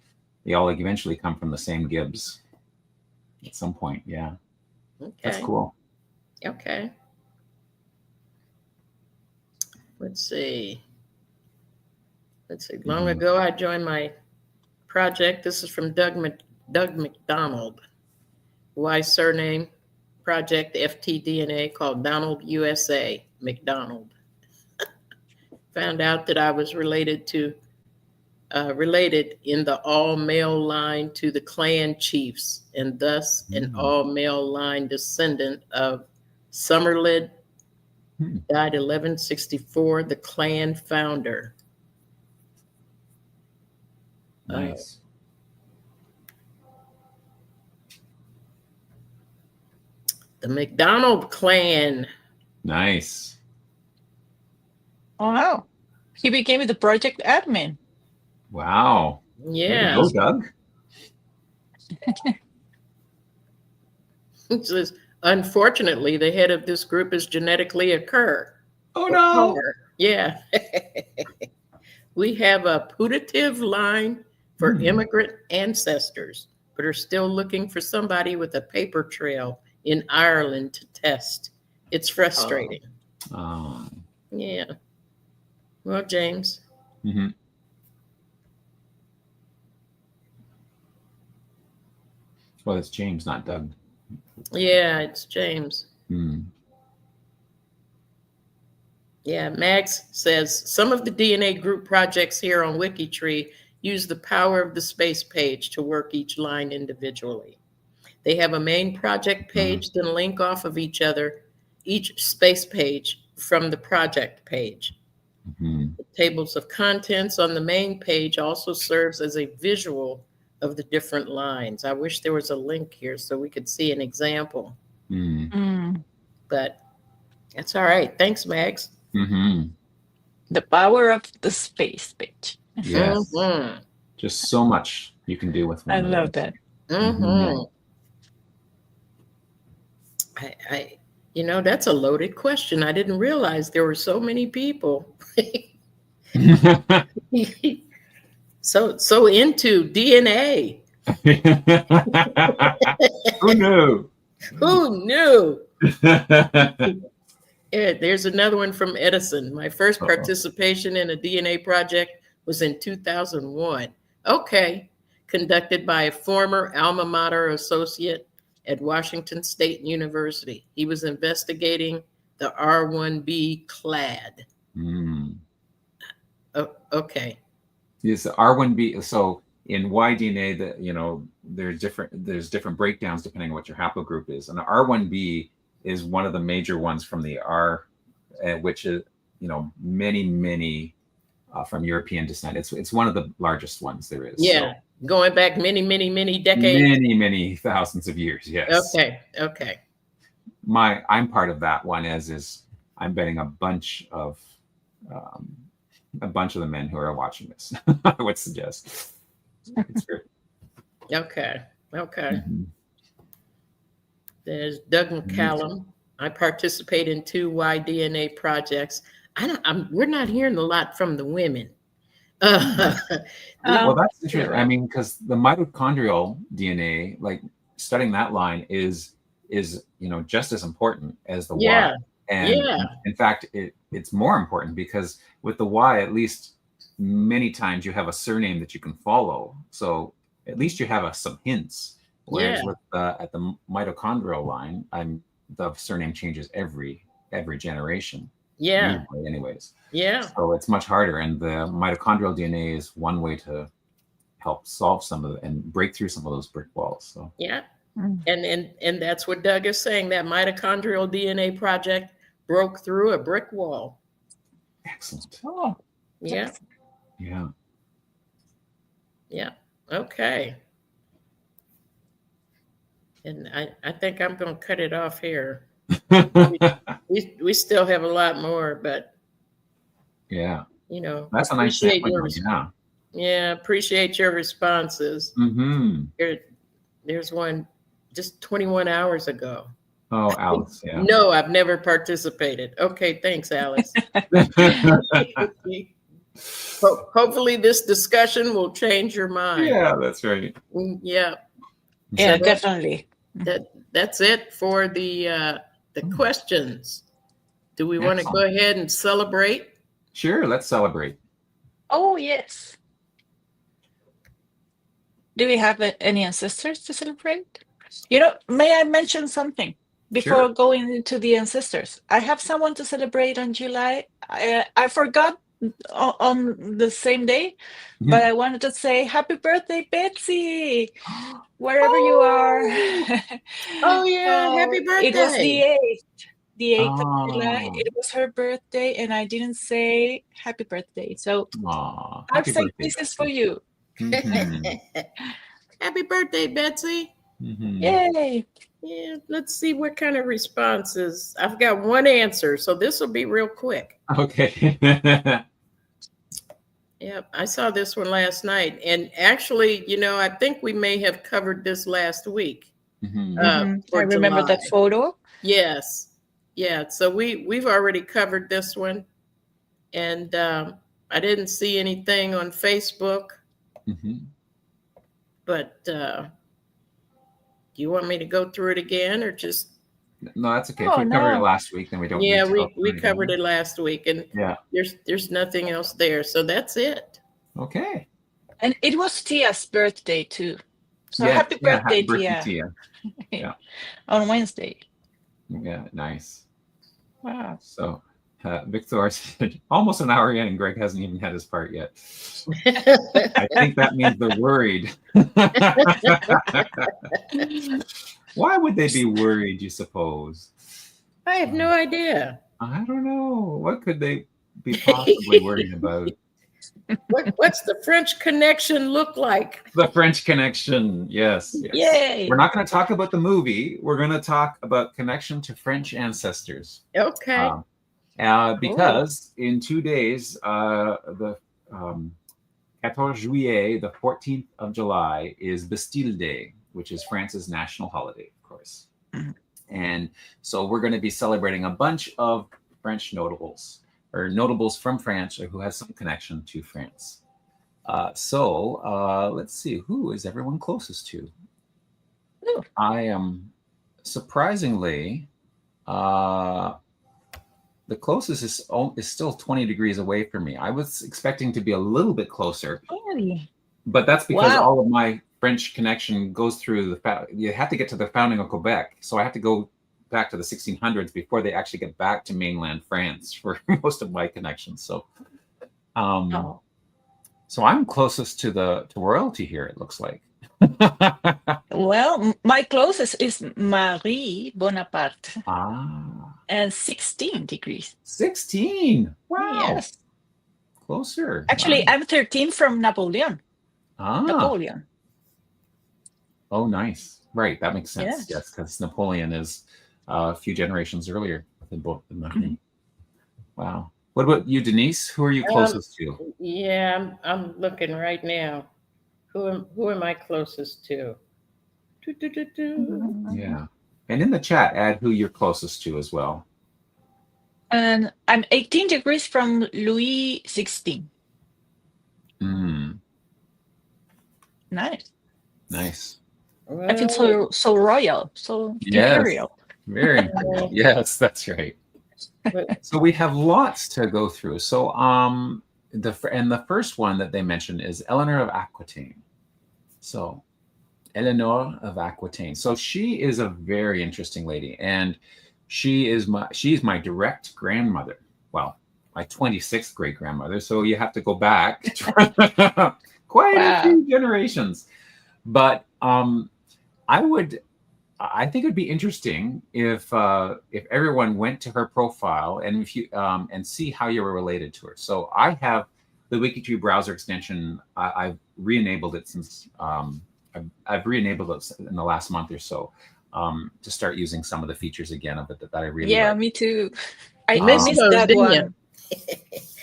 they all eventually come from the same Gibbs at some point. Yeah, that's cool. Okay. Let's see. Long ago, I joined my project. This is from Doug McDonald. Y surname project FTDNA called Donald USA McDonald. Found out that I was related in the all-male line to the clan chiefs, and thus an all-male line descendant of Somerled, died 1164, the clan founder. Nice. The McDonald clan. Nice. Wow. He became the project admin. Wow. Yeah. Go, Doug. It says, unfortunately, the head of this group is genetically a cur. Oh, no. Yeah. We have a putative line for immigrant ancestors, but are still looking for somebody with a paper trail in Ireland to test. It's frustrating. Yeah. Well, James. Well, it's James, not Doug. Yeah, it's James. Yeah, Max says some of the DNA group projects here on WikiTree use the power of the space page to work each line individually. They have a main project page, then link off of each other, each space page from the project page. The tables of contents on the main page also serves as a visual of the different lines. I wish there was a link here so we could see an example. But that's all right. Thanks, Max. The power of the space page. Yes. Just so much you can do with one. I love that. That's a loaded question. I didn't realize there were so many people. so into DNA. Who knew? Who knew? There's another one from Edison. My first participation in a DNA project was in 2001. Okay. Conducted by a former alma mater associate at Washington State University. He was investigating the R1B clade. Okay. Yes, R1B. So in Y-DNA, there's different breakdowns depending on what your haplogroup is. And the R1B is one of the major ones from the R, which is, many from European descent. It's one of the largest ones there is. Yeah. So, going back many decades. Many thousands of years. Yes. Okay. I'm part of that one, as is I'm betting a bunch of the men who are watching this. I would suggest. It's great. Okay. There's Doug McCallum. I participate in 2 Y-DNA projects. We're not hearing a lot from the women. Well, that's interesting. I mean, because the mitochondrial DNA, like studying that line is just as important as the Y. And in fact, it's more important because with the Y, at least many times you have a surname that you can follow. So at least you have some hints. Whereas with at the mitochondrial line, the surname changes every generation. Yeah. Usually anyways. Yeah. So it's much harder, and the mitochondrial DNA is one way to help solve some of and break through some of those brick walls. So yeah. And that's what Doug is saying. That mitochondrial DNA project broke through a brick wall. Excellent. Oh. Yeah. Yeah. Yeah. Okay. And I think I'm going to cut it off here. we still have a lot more, but that's a nice sample. Appreciate your responses. There's one just 21 hours ago. Oh, Alice. Yeah. No, I've never participated. Okay, thanks, Alice. Hopefully this discussion will change your mind. Yeah, that's right. Yeah, definitely. That's it for the questions. Do we want to go ahead and celebrate? Sure, let's celebrate. Oh, yes. Do we have any ancestors to celebrate? May I mention something before going into the ancestors? I have someone to celebrate on July. I forgot on the same day, but I wanted to say happy birthday, Betsy, wherever you are. Oh yeah, happy birthday. It was the 8th of July. It was her birthday, and I didn't say happy birthday. So I'll say this is for you. Happy birthday, Betsy. Yay. Yeah, let's see what kind of responses. I've got one answer, so this will be real quick. Okay. Yep, I saw this one last night. And actually, I think we may have covered this last week. I For remember July. that photo. Yes. Yeah. So we've already covered this one. And I didn't see anything on Facebook. But do you want me to go through it again or just? No, that's okay. If we covered it last week, then we don't need to go through it we covered it last week, and there's nothing else there. So that's it. Okay. And it was Tia's birthday too. So happy birthday, Tia. Yeah. On Wednesday. Yeah, nice. Wow. So Victor said almost an hour in and Greg hasn't even had his part yet. I think that means they're worried. Why would they be worried, you suppose? I have no idea. I don't know. What could they be possibly worried about? What's the French Connection look like? The French Connection, yes. Yay! We're not going to talk about the movie. We're going to talk about connection to French ancestors. Okay. Because in 2 days, the 14 Juillet, the 14th of July, is Bastille Day, which is France's national holiday, of course. And so we're going to be celebrating a bunch of French notables, or notables from France who has some connection to France. So let's see, who is everyone closest to? Ooh. I am surprisingly, the closest is still 20 degrees away from me. I was expecting to be a little bit closer, but that's because all of my French connection goes through you have to get to the founding of Quebec. So I have to go back to the 1600s before they actually get back to mainland France for most of my connections. So, so I'm closest to royalty here, it looks like. Well, my closest is Marie Bonaparte. And 16 degrees. 16? Wow. Yes. Closer. Actually, I'm 13 from Napoleon. Napoleon. Oh, nice. Right. That makes sense. Yes, because Napoleon is a few generations earlier than both of them. Wow. What about you, Denise? Who are you closest to? Yeah, I'm looking right now. Who am I closest to? Yeah. And in the chat, add who you're closest to as well. And I'm 18 degrees from Louis XVI. Nice. Nice. I feel so royal, so imperial. Very imperial. Yes, that's right. So we have lots to go through. So the first one that they mentioned is Eleanor of Aquitaine. So Eleanor of Aquitaine. So she is a very interesting lady, and she's my direct grandmother. Well, my 26th great grandmother. So you have to go back quite a few generations. But I think it'd be interesting if everyone went to her profile and if you and see how you were related to her. So I have the WikiTree browser extension. I've re-enabled it since I've re-enabled it in the last month or so to start using some of the features again of it that I really like. Me too. I missed that one.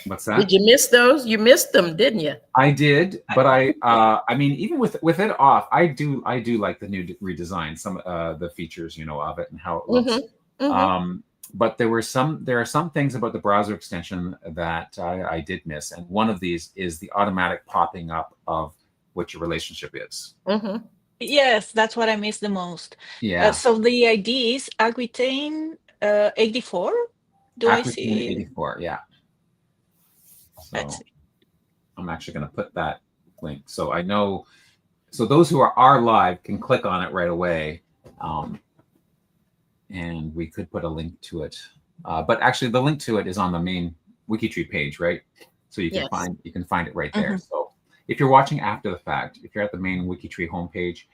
What's that? Did you miss those? You missed them, didn't you? I did, but I mean, even with it off, I do like the new redesign, some the features, of it and how it looks. But there are some things about the browser extension that I did miss, and one of these is the automatic popping up of what your relationship is. Yes, that's what I miss the most. Yeah. So the ID is Aquitaine 84. Do I see 84? Yeah. So I'm actually going to put that link. So I know, so those who are live can click on it right away. And we could put a link to it. But actually the link to it is on the main WikiTree page, right? So you can find it right there. So if you're watching after the fact, if you're at the main WikiTree homepage,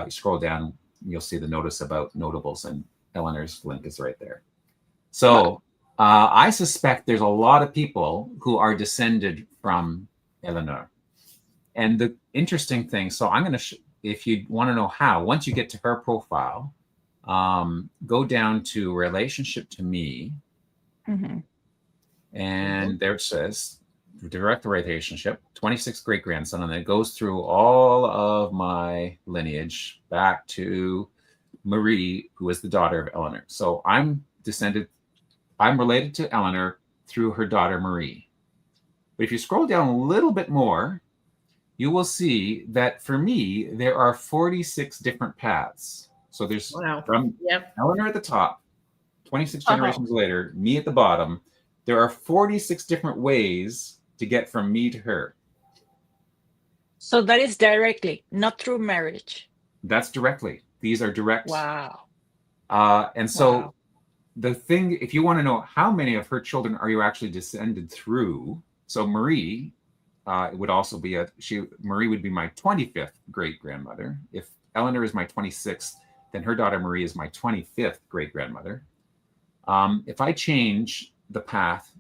you scroll down, you'll see the notice about notables, and Eleanor's link is right there. So I suspect there's a lot of people who are descended from Eleanor. And the interesting thing, so I'm going to, if you want to know how, once you get to her profile, go down to relationship to me. And there it says direct relationship, 26th great grandson, and it goes through all of my lineage back to Marie, who is the daughter of Eleanor. So I'm related to Eleanor through her daughter Marie. But if you scroll down a little bit more, you will see that for me, there are 46 different paths. So there's from Eleanor at the top, 26 generations later, me at the bottom. There are 46 different ways to get from me to her. So that is directly, not through marriage. That's directly. These are direct. Wow. And so the thing, if you want to know how many of her children are you actually descended through, so Marie would also be Marie would be my 25th great grandmother. If Eleanor is my 26th, then her daughter Marie is my 25th great grandmother. If I change the path,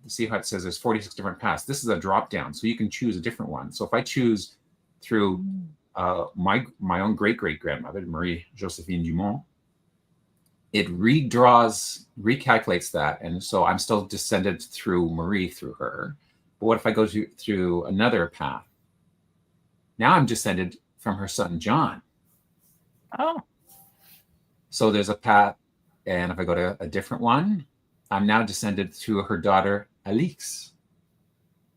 see how it says there's 46 different paths. This is a drop down, so you can choose a different one. So if I choose through my own great great grandmother, Marie Josephine Dumont, it recalculates that, and so I'm still descended through Marie through her. But what if I go through another path? Now I'm descended from her son John. Oh. So there's a path, and if I go to a different one, I'm now descended through her daughter Alix.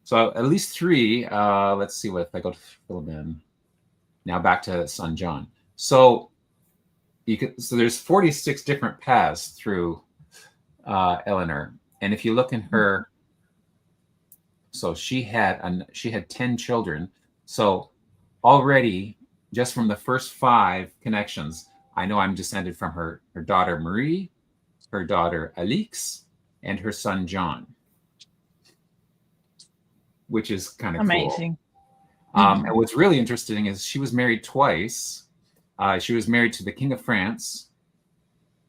So at least 3. Let's see what if I go to Philomene. Now back to son John. So there's 46 different paths through Eleanor, and if you look in her, so she had 10 children. So already, just from the first 5 connections, I know I'm descended from her daughter Marie, her daughter Alix, and her son John, which is kind of amazing. Cool. And what's really interesting is she was married twice. She was married to the King of France,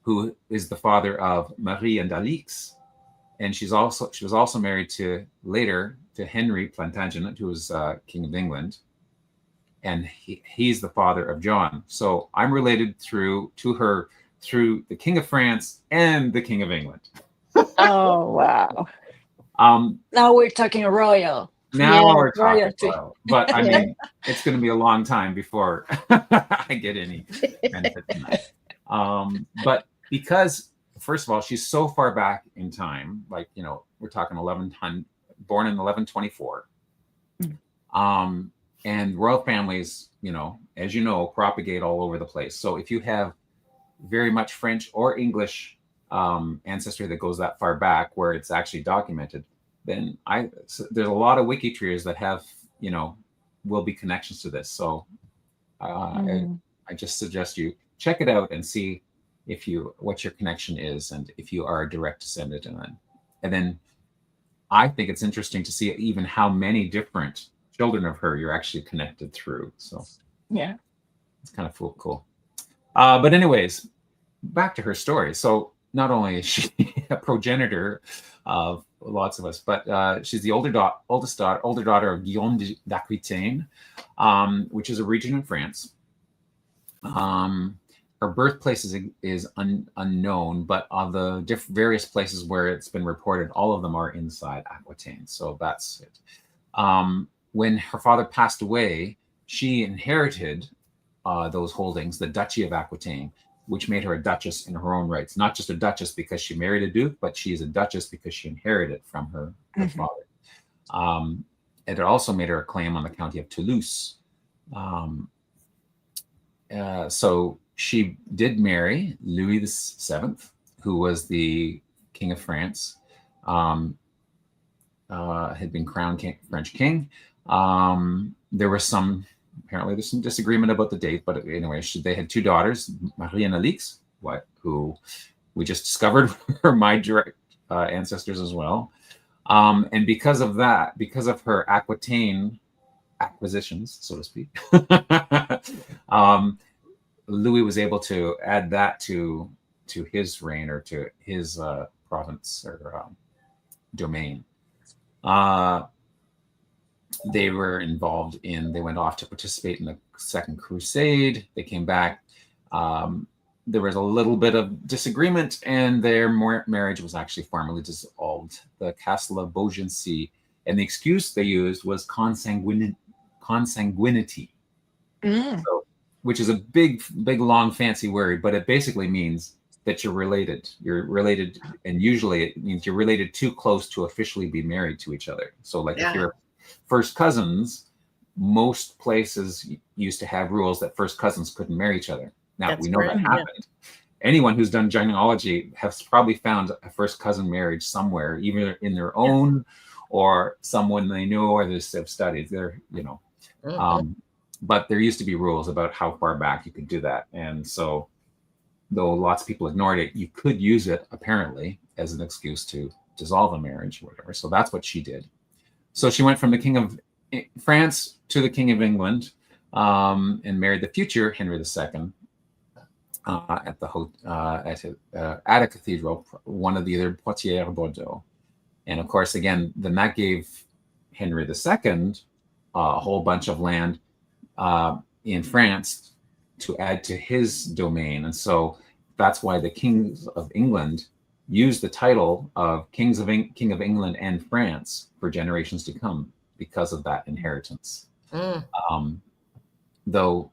who is the father of Marie and Alix, and she was also married later to Henry Plantagenet, who was King of England, and he's the father of John. So I'm related through the King of France and the King of England. Oh wow! Now we're talking royal. Now we're talking royal, but I mean, it's going to be a long time before I get any benefit from that. But because, first of all, she's so far back in time, like, we're talking 1100, born in 1124. And royal families, as you know, propagate all over the place. So if you have very much French or English ancestry that goes that far back where it's actually documented, then there's a lot of WikiTreeers that have, will be connections to this. So I just suggest you check it out and see what your connection is, and if you are a direct descendant. And then I think it's interesting to see even how many different children of her you're actually connected through. So yeah, it's kind of cool. But anyways, back to her story. So not only is she a progenitor of lots of us, but she's the older daughter of Guillaume d'Aquitaine, which is a region in France. Her birthplace is unknown, but of the various places where it's been reported, all of them are inside Aquitaine. So that's it. When her father passed away, she inherited those holdings, the Duchy of Aquitaine, which made her a duchess in her own rights. Not just a duchess because she married a duke, but she is a duchess because she inherited from her father. And it also made her a claim on the county of Toulouse. So she did marry Louis VII, who was the King of France, had been crowned French king. Apparently there's some disagreement about the date, but anyway, they had 2 daughters, Marie and Alix, who we just discovered were my direct ancestors as well. And because of her Aquitaine acquisitions, so to speak, Louis was able to add that to his reign, or to his province or domain. They went off to participate in the Second Crusade. They came back. There was a little bit of disagreement, and their marriage was actually formally dissolved. The Castle of Beaugency And the excuse they used was consanguinity. So, which is a big, long, fancy word, but it basically means that you're related. You're related, and usually it means you're related too close to officially be married to each other. So, like if you're first cousins, most places used to have rules that first cousins couldn't marry each other. Now we know that happened. Anyone who's done genealogy has probably found a first cousin marriage somewhere, either in their own or someone they know or they have studied. They're, but there used to be rules about how far back you could do that. And so, though lots of people ignored it, you could use it apparently as an excuse to dissolve a marriage or whatever. So that's what she did. So she went from the King of France to the King of England, and married the future Henry II at a cathedral, one of the either Poitiers or Bordeaux. And of course, again, then that gave Henry II a whole bunch of land in France to add to his domain. And so that's why the kings of England used the title of King of England and France for generations to come because of that inheritance. Though,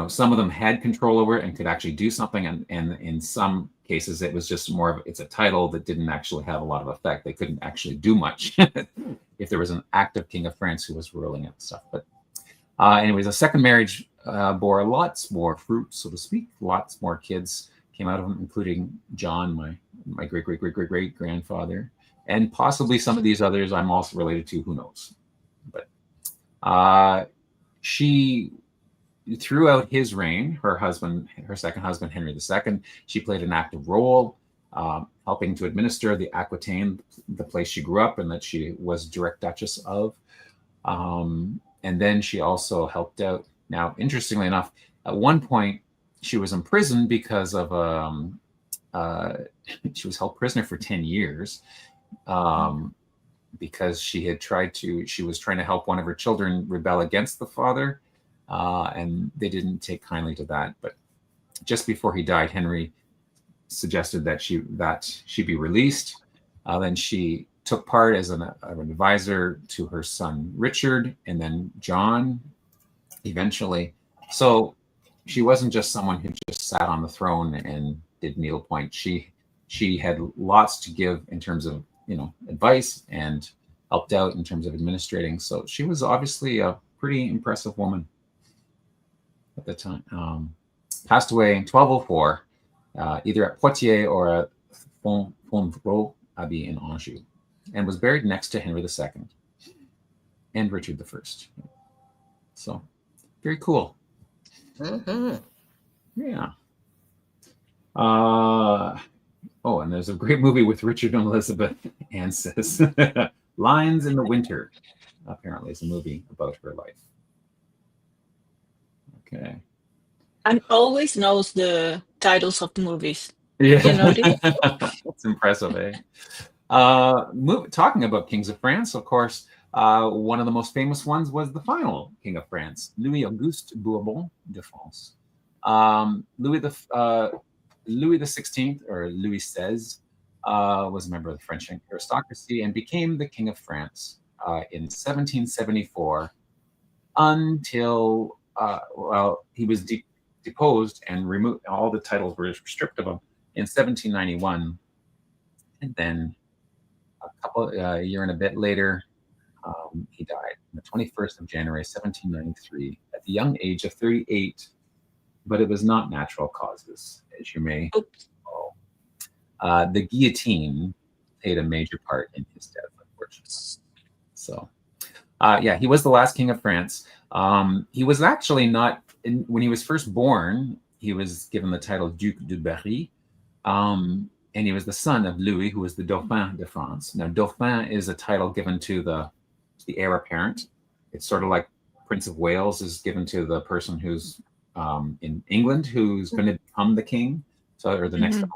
some of them had control over it and could actually do something. And in some cases, it was just it's a title that didn't actually have a lot of effect. They couldn't actually do much if there was an active King of France who was ruling it and stuff. But anyways, a second marriage bore lots more fruit, so to speak. Lots more kids came out of them, including John, my great grandfather, and possibly some of these others I'm also related to. Who knows? But she, throughout his reign, her second husband, Henry II, she played an active role, helping to administer the Aquitaine, the place she grew up and that she was direct Duchess of. And then she also helped out. Now, interestingly enough, at one point, she was imprisoned because of she was held prisoner for 10 years because she was trying to help one of her children rebel against the father, and they didn't take kindly to that. But just before he died, Henry suggested that she be released. Then she took part as an advisor to her son Richard, and then John eventually. So she wasn't just someone who just sat on the throne and did needlepoint. She had lots to give in terms of advice and helped out in terms of administrating. So she was obviously a pretty impressive woman at the time. Passed away in 1204, either at Poitiers or at Fontenay Abbey in Anjou, and was buried next to Henry II and Richard I. So very cool. Yeah. And there's a great movie with Richard and Elizabeth Ann says Lines in the Winter, apparently is a movie about her life. Okay. And always knows the titles of movies. Yeah. You know this? It's impressive, eh? Talking about kings of France, of course, one of the most famous ones was the final king of France, Louis Auguste Bourbon de France. Louis XVI, or Louis XVI, was a member of the French aristocracy and became the king of France in 1774 until he was deposed and removed. All the titles were stripped of him in 1791, and then a year and a bit later, he died on the 21st of January, 1793, at the young age of 38. But it was not natural causes, as you may know. The guillotine played a major part in his death, unfortunately. So, he was the last king of France. He was actually not, when he was first born, he was given the title Duc de Berry, and he was the son of Louis, who was the Dauphin de France. Now, Dauphin is a title given to the heir apparent. It's sort of like Prince of Wales is given to the person who's in England who's going to become the king, or the next in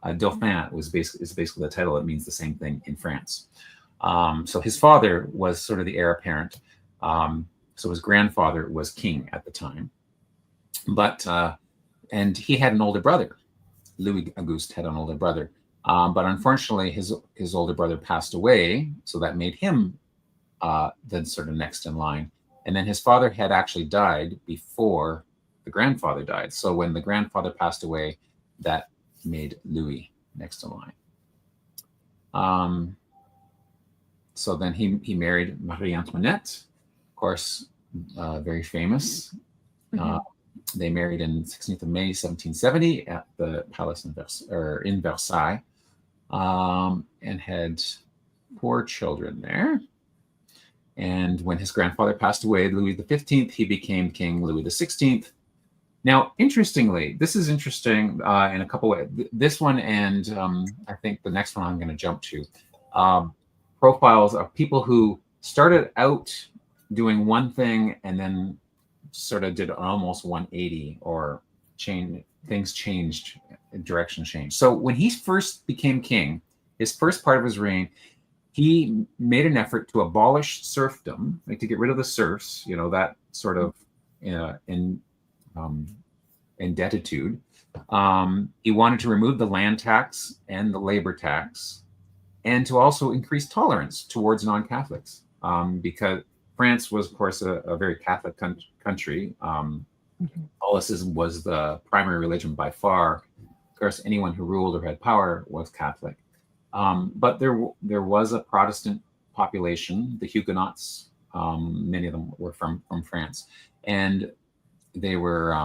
line. Dauphin is basically the title. It means the same thing in France. So his father was sort of the heir apparent. So his grandfather was king at the time, and he had an older brother. Louis Auguste had an older brother, but unfortunately his older brother passed away, so that made him then sort of next in line. And then his father had actually died before the grandfather died. So when the grandfather passed away, that made Louis next in line. So then he married Marie Antoinette, of course, very famous. They married in 16th of May, 1770 at the palace in Versailles, and had 4 children there. And when his grandfather passed away, Louis XV, he became King Louis XVI. Now, interestingly, this is interesting in a couple ways. This one and I think the next one I'm going to jump to, profiles of people who started out doing one thing and then sort of did almost 180 or things changed, direction changed. So when he first became king, his first part of his reign, he made an effort to abolish serfdom, like to get rid of the serfs, that sort of indebtitude. He wanted to remove the land tax and the labor tax, and to also increase tolerance towards non-Catholics, because France was, of course, a very Catholic country. Catholicism was the primary religion by far. Of course, anyone who ruled or had power was Catholic. But there was a Protestant population, the Huguenots. Many of them were from France, and they were,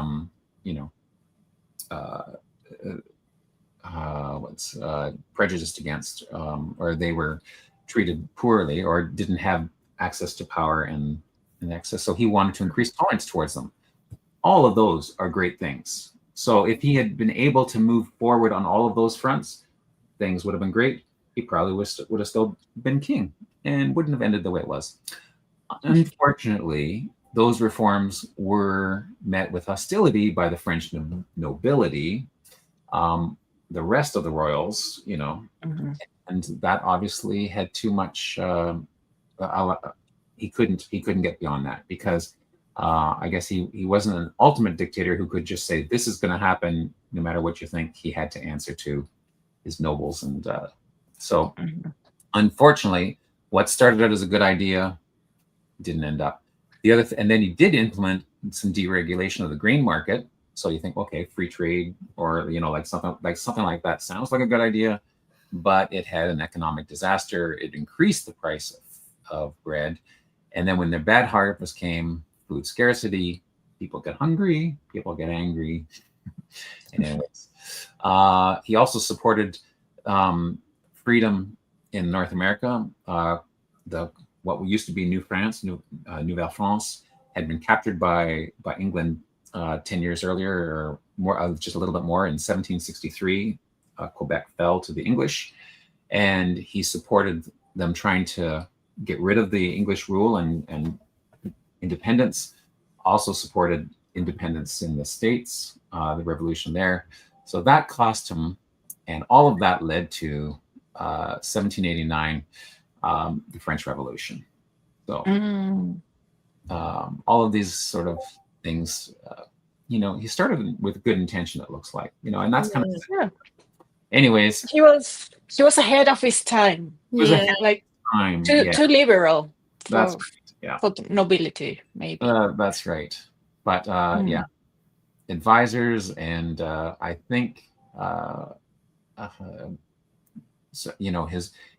prejudiced against, or they were treated poorly, or didn't have access to power and access. So he wanted to increase tolerance towards them. All of those are great things. So if he had been able to move forward on all of those fronts, things would have been great. He probably would have still been king and wouldn't have ended the way it was. Unfortunately, those reforms were met with hostility by the French nobility, the rest of the royals, and that obviously had too much. He couldn't get beyond that, because I guess he wasn't an ultimate dictator who could just say, this is going to happen no matter what you think. He had to answer to his nobles, and so unfortunately, what started out as a good idea didn't end up. And then he did implement some deregulation of the grain market. So you think, okay, free trade, or like something like that sounds like a good idea, but it had an economic disaster. It increased the price of bread, and then when the bad harvest came, food scarcity, people get hungry, people get angry. And anyways, he also supported freedom in North America. What used to be New France, Nouvelle France, had been captured by England 10 years earlier, or more, just a little bit more, in 1763. Quebec fell to the English, and he supported them trying to get rid of the English rule and independence. Also supported independence in the States, the revolution there. So that cost him, and all of that led to 1789, the French Revolution. So all of these sort of things, he started with good intention, it looks like, and that's kind of, yeah. Anyways, he was ahead of his time. Too liberal for nobility, maybe. That's right. But yeah, advisors, and I think so,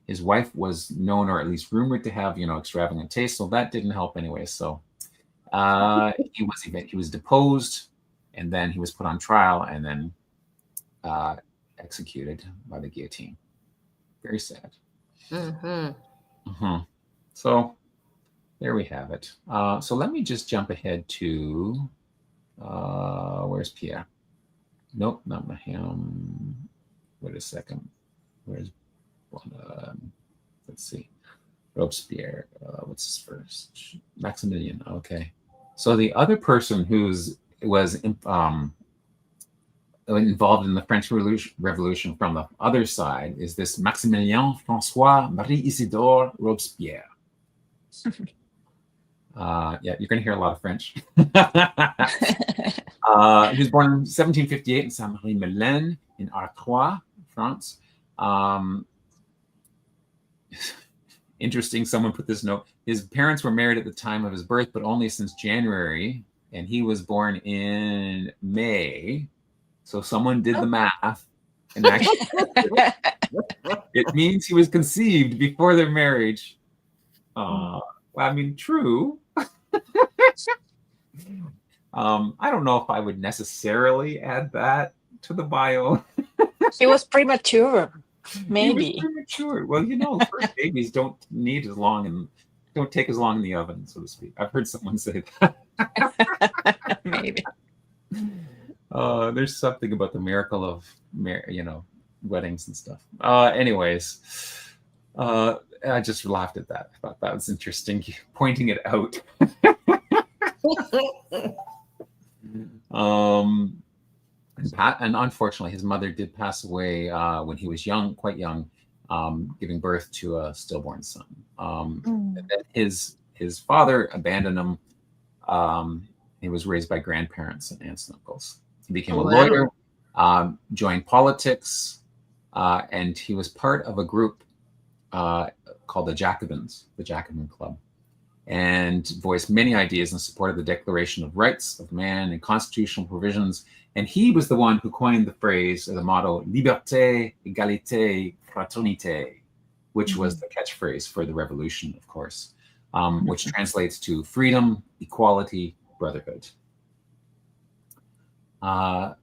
his wife was known, or at least rumored to have, extravagant taste, so that didn't help anyway. So he was deposed, and then he was put on trial, and then executed by the guillotine. Very sad. So there we have it. So let me just jump ahead to where's Pierre? Nope, not him. Wait a second. Where's one? Let's see. Robespierre. What's his first? Maximilian. Okay. So the other person was involved in the French Revolution from the other side is this Maximilien François Marie Isidore Robespierre. Yeah, you're going to hear a lot of French. He was born in 1758 in Saint-Marie-Melaine in Artois, France. Interesting. Someone put this note. His parents were married at the time of his birth, but only since January, and he was born in May. So someone did the math, and actually, it means he was conceived before their marriage. Well, I mean, true. I don't know if I would necessarily add that to the bio. He was premature, maybe. He was premature. Well, first babies don't take as long in the oven, so to speak. I've heard someone say that. Maybe. There's something about the miracle of, weddings and stuff. Anyways, I just laughed at that. I thought that was interesting, pointing it out. And unfortunately, his mother did pass away when he was quite young, giving birth to a stillborn son. And then his father abandoned him. He was raised by grandparents and aunts and uncles. He became a lawyer, joined politics, and he was part of a group called the Jacobins, the Jacobin Club, and voiced many ideas in support of the Declaration of Rights of Man and constitutional provisions. And he was the one who coined the phrase, or the motto, Liberté, Égalité, Fraternité, which was the catchphrase for the revolution, of course, which translates to freedom, equality, brotherhood. Now,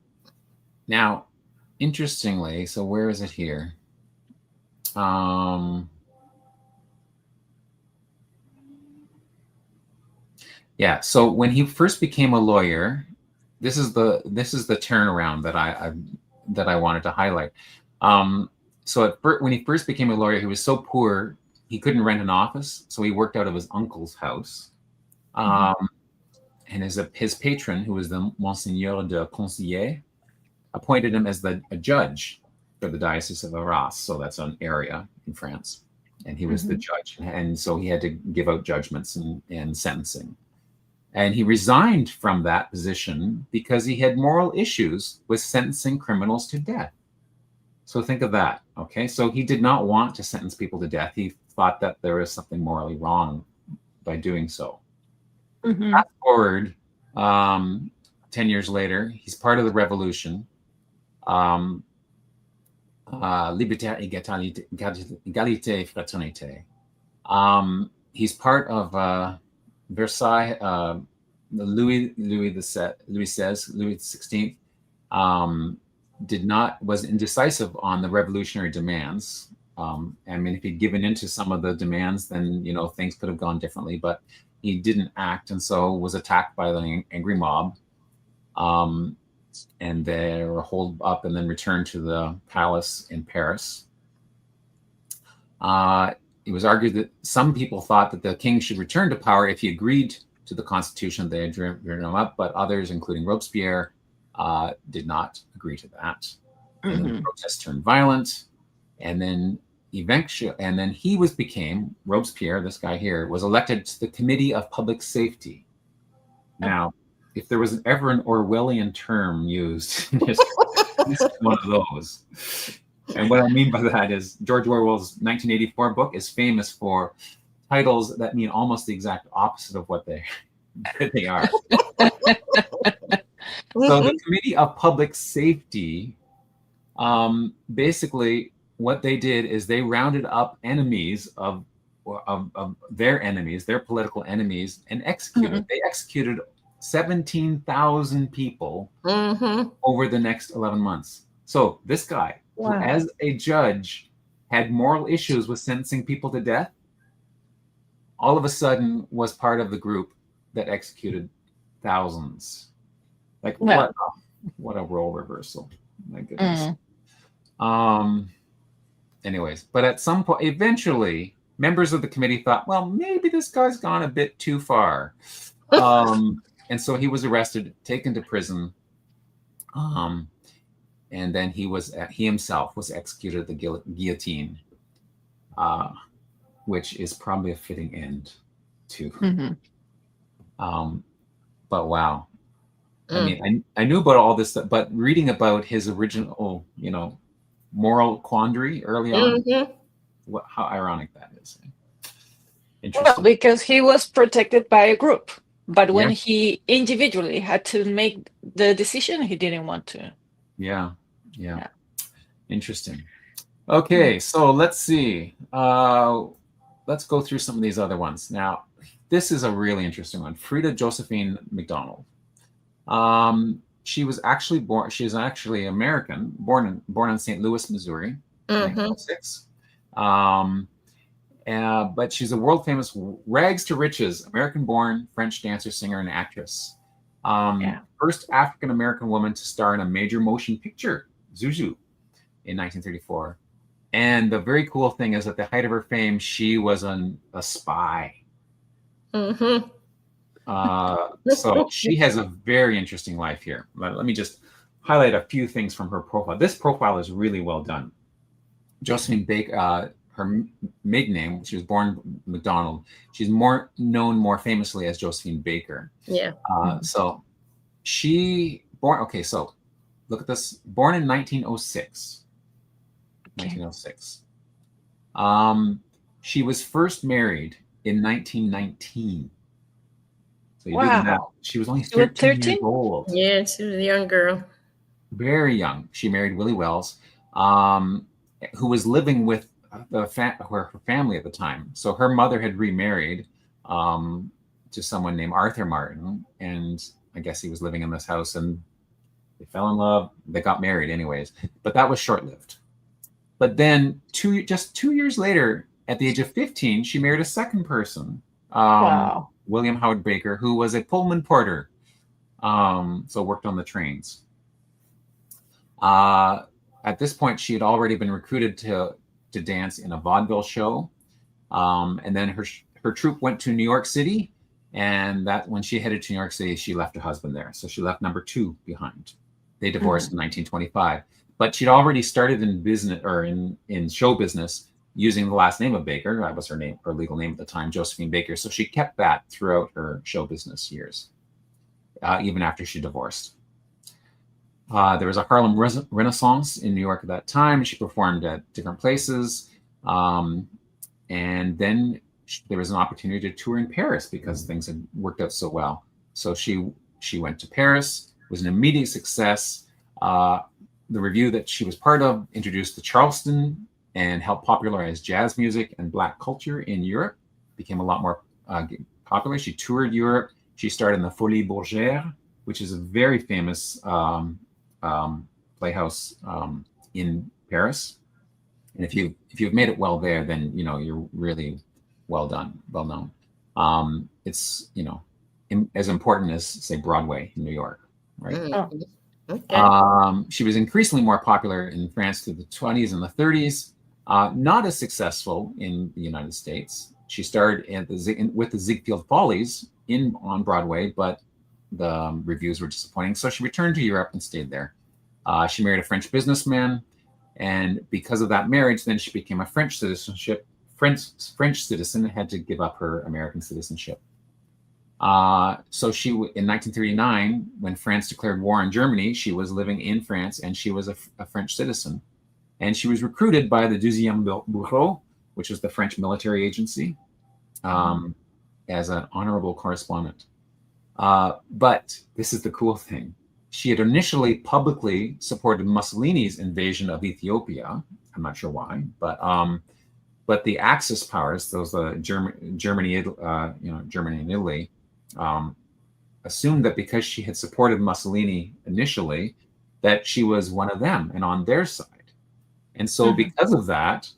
interestingly, so where is it here? Yeah, so when he first became a lawyer, this is the turnaround that I wanted to highlight. So when he first became a lawyer, he was so poor he couldn't rent an office, so he worked out of his uncle's house. And his patron, who was the Monseigneur de Conseiller, appointed him as a judge for the Diocese of Arras. So that's an area in France, and he was the judge, and so he had to give out judgments and sentencing. And he resigned from that position because he had moral issues with sentencing criminals to death. So think of that, okay? So he did not want to sentence people to death. He thought that there was something morally wrong by doing so. Fast forward 10 years later, he's part of the revolution. Liberté, Égalité, Fraternité. He's part of Versailles, Louis XVI, was indecisive on the revolutionary demands. I mean, if he'd given into some of the demands, then things could have gone differently. But he didn't act, and so was attacked by the angry mob. And they were holed up and then returned to the palace in Paris. It was argued that some people thought that the king should return to power if he agreed to the constitution they had driven him up, but others, including Robespierre, did not agree to that. And the protests turned violent, and then became Robespierre. This guy here was elected to the Committee of Public Safety. Now, if there was ever an Orwellian term used in history, this is one of those. And what I mean by that is George Orwell's 1984 book is famous for titles that mean almost the exact opposite of what they are. So the Committee of Public Safety, basically what they did is they rounded up enemies of their enemies, their political enemies, and executed. They executed 17,000 people over the next 11 months. So this guy, who, as a judge, had moral issues with sentencing people to death, all of a sudden was part of the group that executed thousands. Like, what a role reversal. My goodness. Anyways, but at some point, eventually, members of the committee thought, well, maybe this guy's gone a bit too far. And so he was arrested, taken to prison. And then he himself was executed at the guillotine, which is probably a fitting end too. But wow. I mean, I knew about all this stuff, but reading about his original, moral quandary early on, how ironic that is. Interesting. Well, because he was protected by a group, but when he individually had to make the decision, he didn't want to. Yeah. Interesting. Okay, so let's see. Let's go through some of these other ones. Now, this is a really interesting one. Frida Josephine McDonald. She was actually born. She is actually American, born in St. Louis, Missouri, 1906. But she's a world famous rags to riches, American-born French dancer, singer, and actress. First African American woman to star in a major motion picture, Zuzu, in 1934. And the very cool thing is, at the height of her fame, she was a spy. So she has a very interesting life here. Let me just highlight a few things from her profile. This profile is really well done. Josephine Baker, her maiden name, she was born McDonald. She's known more famously as Josephine Baker. So she born. Okay, so look at this. Born in 1906. 1906. She was first married in 1919. So you do the math. She was only 13 years old. Yeah, she was a young girl. Very young. She married Willie Wells, who was living with her family at the time. So her mother had remarried to someone named Arthur Martin, and I guess he was living in this house, and they fell in love. They got married anyways, but that was short-lived. But then just 2 years later, at the age of 15, she married a second person, William Howard Baker, who was a Pullman porter, so worked on the trains. At this point, she had already been recruited to dance in a vaudeville show, and then her troupe went to New York City, and that when she headed to New York City, she left her husband there. So she left number 2 behind. They divorced in 1925. But she'd already started in business, or in show business, using the last name of Baker. That was her legal name at the time, Josephine Baker. So she kept that throughout her show business years, even after she divorced. There was a Harlem Renaissance in New York at that time. She performed at different places. And then there was an opportunity to tour in Paris because things had worked out so well. So she went to Paris, was an immediate success. The review that she was part of introduced the Charleston and helped popularize jazz music and Black culture in Europe. Became a lot more popular. She toured Europe. She starred in the Folies Bergère, which is a very famous playhouse in Paris. And if you've made it well there, then you're really well known. It's as important as, say, Broadway in New York, right? Okay. She was increasingly more popular in France through the 20s and the 30s. Not as successful in the United States. She starred with the Ziegfeld Follies on Broadway, but the reviews were disappointing. So she returned to Europe and stayed there. She married a French businessman, and because of that marriage, then she became a French citizen, and had to give up her American citizenship. So she, in 1939, when France declared war on Germany, she was living in France, and she was a French citizen. And she was recruited by the 12e Bureau, which is the French military agency, as an honorable correspondent. But this is the cool thing. She had initially publicly supported Mussolini's invasion of Ethiopia. I'm not sure why, but the Axis powers, those Germany and Italy, assumed that because she had supported Mussolini initially, that she was one of them and on their side. And so because of that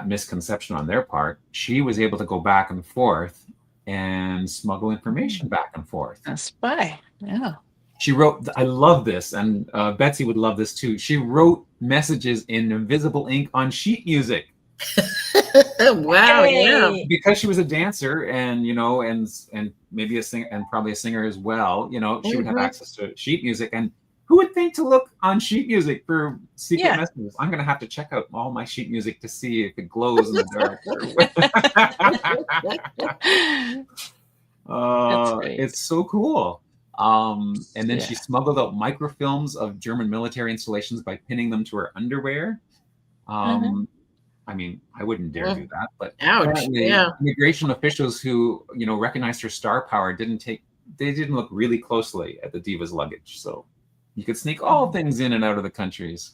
misconception on their part, she was able to go back and forth and smuggle information back and forth. A spy, yeah. She wrote, I love this, and Betsy would love this too. She wrote messages in invisible ink on sheet music. Wow, yeah. Because she was a dancer and maybe a singer, and probably a singer as well, she would have access to sheet music. And who would think to look on sheet music for secret messages? I'm going to have to check out all my sheet music to see if it glows in the dark. It's so cool. And then she smuggled out microfilms of German military installations by pinning them to her underwear. I mean, I wouldn't dare do that. But ouch, yeah. Immigration officials who, recognized her star power didn't look really closely at the diva's luggage. So you could sneak all things in and out of the countries.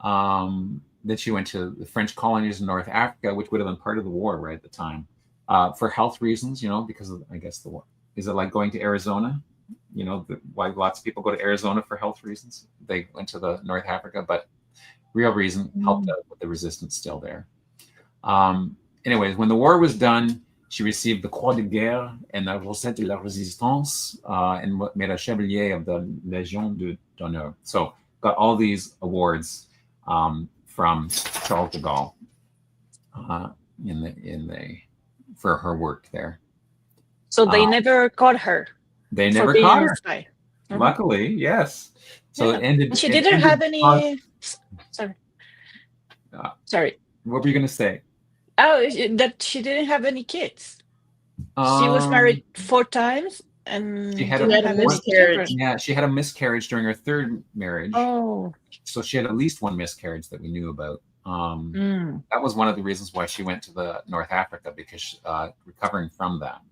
Then she went to the French colonies in North Africa, which would have been part of the war right at the time, for health reasons, because of, I guess, the war. Is it like going to Arizona? Why lots of people go to Arizona for health reasons. They went to the North Africa, but real reason helped out with the resistance still there. Anyways, when the war was done, she received the Croix de Guerre and la Rosette de la Résistance, and made a Chevalier of the Légion d'Honneur. So got all these awards from Charles de Gaulle for her work there. So they never caught her. They never caught her. Luckily, yes. So it ended. She didn't have any. Sorry. What were you going to say? Oh, that she didn't have any kids. She was married 4 times, and she had a miscarriage. Yeah, she had a miscarriage during her 3rd marriage. Oh. So she had at least 1 miscarriage that we knew about. That was one of the reasons why she went to the North Africa, because recovering from that.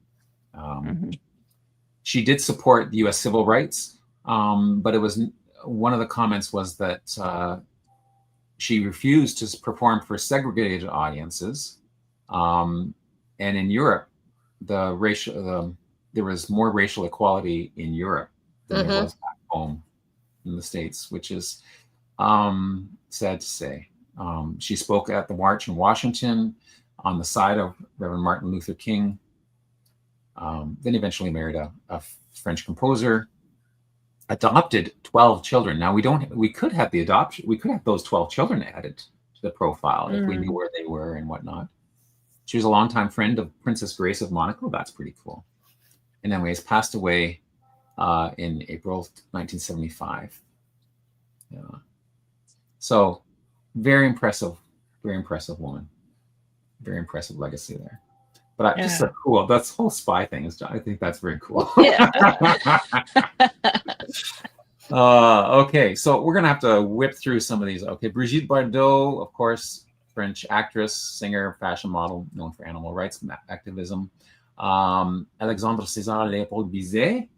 She did support the U.S. civil rights, but it was one of the comments was that she refused to perform for segregated audiences, and in Europe, there was more racial equality in Europe than there was back home in the States, which is sad to say. She spoke at the march in Washington on the side of Reverend Martin Luther King. Then eventually married a French composer, adopted 12 children. Now we could have those 12 children added to the profile if we knew where they were and whatnot. She was a longtime friend of Princess Grace of Monaco. That's pretty cool. And anyways, passed away in April 1975. Yeah. So very impressive woman. Very impressive legacy there. But just so cool. That's whole spy thing. I think that's very cool. Yeah. Okay, so we're gonna have to whip through some of these. Okay, Brigitte Bardot, of course, French actress, singer, fashion model, known for animal rights activism. Alexandre César Léopold Bizet,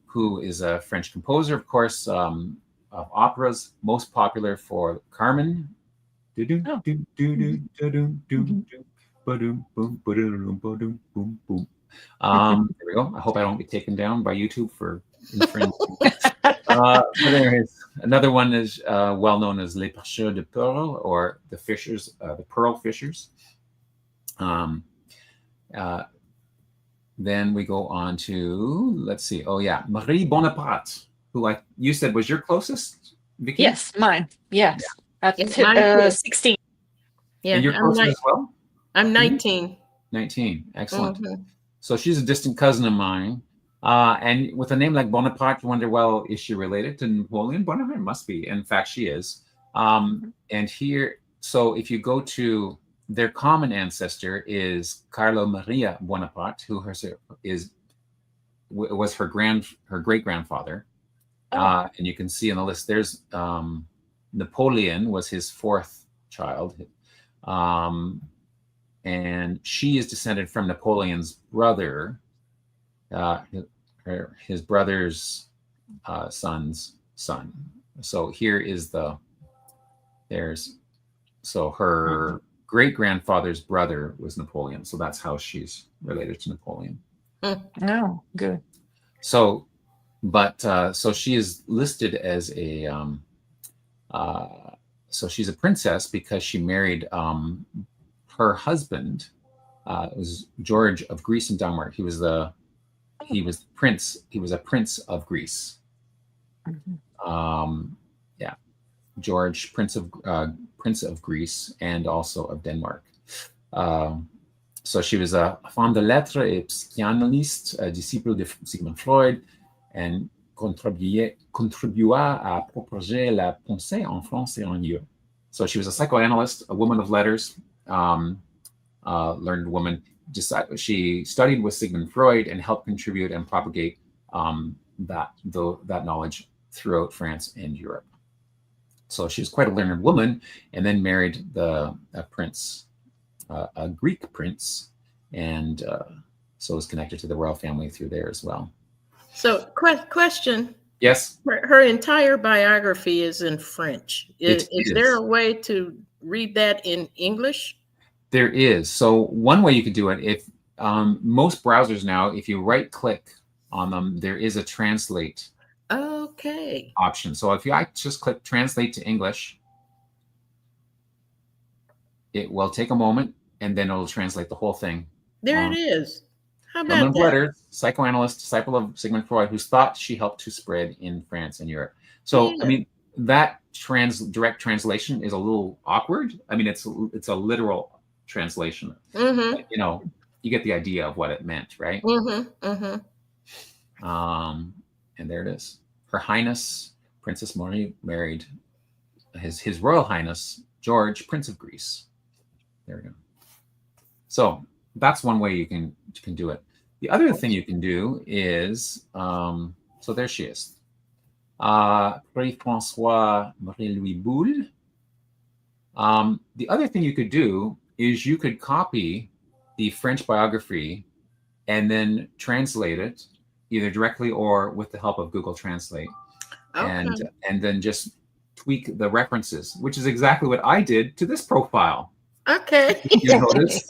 who is a French composer, of course, of operas, most popular for Carmen. There we go. I hope I don't get taken down by YouTube for infringing. But anyways, another one is well known as Les Pêcheurs de Pearl, or the fishers, the pearl fishers. Then we go on to, let's see. Oh yeah, Marie Bonaparte, who you said was your closest, Vicky? Yes, mine. Yes, at 16. Yeah, and you're closest as well. I'm 19. 19, excellent. So she's a distant cousin of mine. And with a name like Bonaparte, you wonder, well, is she related to Napoleon Bonaparte? Must be. In fact, she is. And here, so if you go to their common ancestor is Carlo Maria Bonaparte, who was her great grandfather. And you can see in the list, there's Napoleon was his 4th child. And she is descended from Napoleon's brother, his brother's son's son. So here is her great grandfather's brother was Napoleon. So that's how she's related to Napoleon. Oh, good. So, so she is listed as so she's a princess because she married her husband was George of Greece and Denmark. He was a prince of Greece. George, Prince of Greece and also of Denmark. So she was a femme de lettres et psychanalyste, a disciple de Sigmund Freud, and contribua à propager la pensée en France et en Europe. So she was a psychoanalyst, a woman of letters, learned woman. She studied with Sigmund Freud and helped contribute and propagate that knowledge throughout France and Europe. So she was quite a learned woman, and then married a prince, a Greek prince, and so was connected to the royal family through there as well. So, question. Yes. Her entire biography is in French. Is there a way to read that in English? There is. So one way you could do it, if most browsers now, if you right-click on them, there is a translate option. So if I just click translate to English, it will take a moment, and then it'll translate the whole thing. There it is. How about Woman of that? letters, psychoanalyst, disciple of Sigmund Freud, whose thought she helped to spread in France and Europe. So, I mean, that direct translation is a little awkward. I mean, it's a literal translation. But, you know, you get the idea of what it meant, right? And there it is. Her Highness Princess Marie married His Royal Highness George, Prince of Greece. There we go. So that's one way you can do it. The other thing you can do is, so there she is. François Marie-Louis Boulle. The other thing you could do is you could copy the French biography and then translate it either directly or with the help of Google Translate. And then just tweak the references, which is exactly what I did to this profile. Okay. You notice?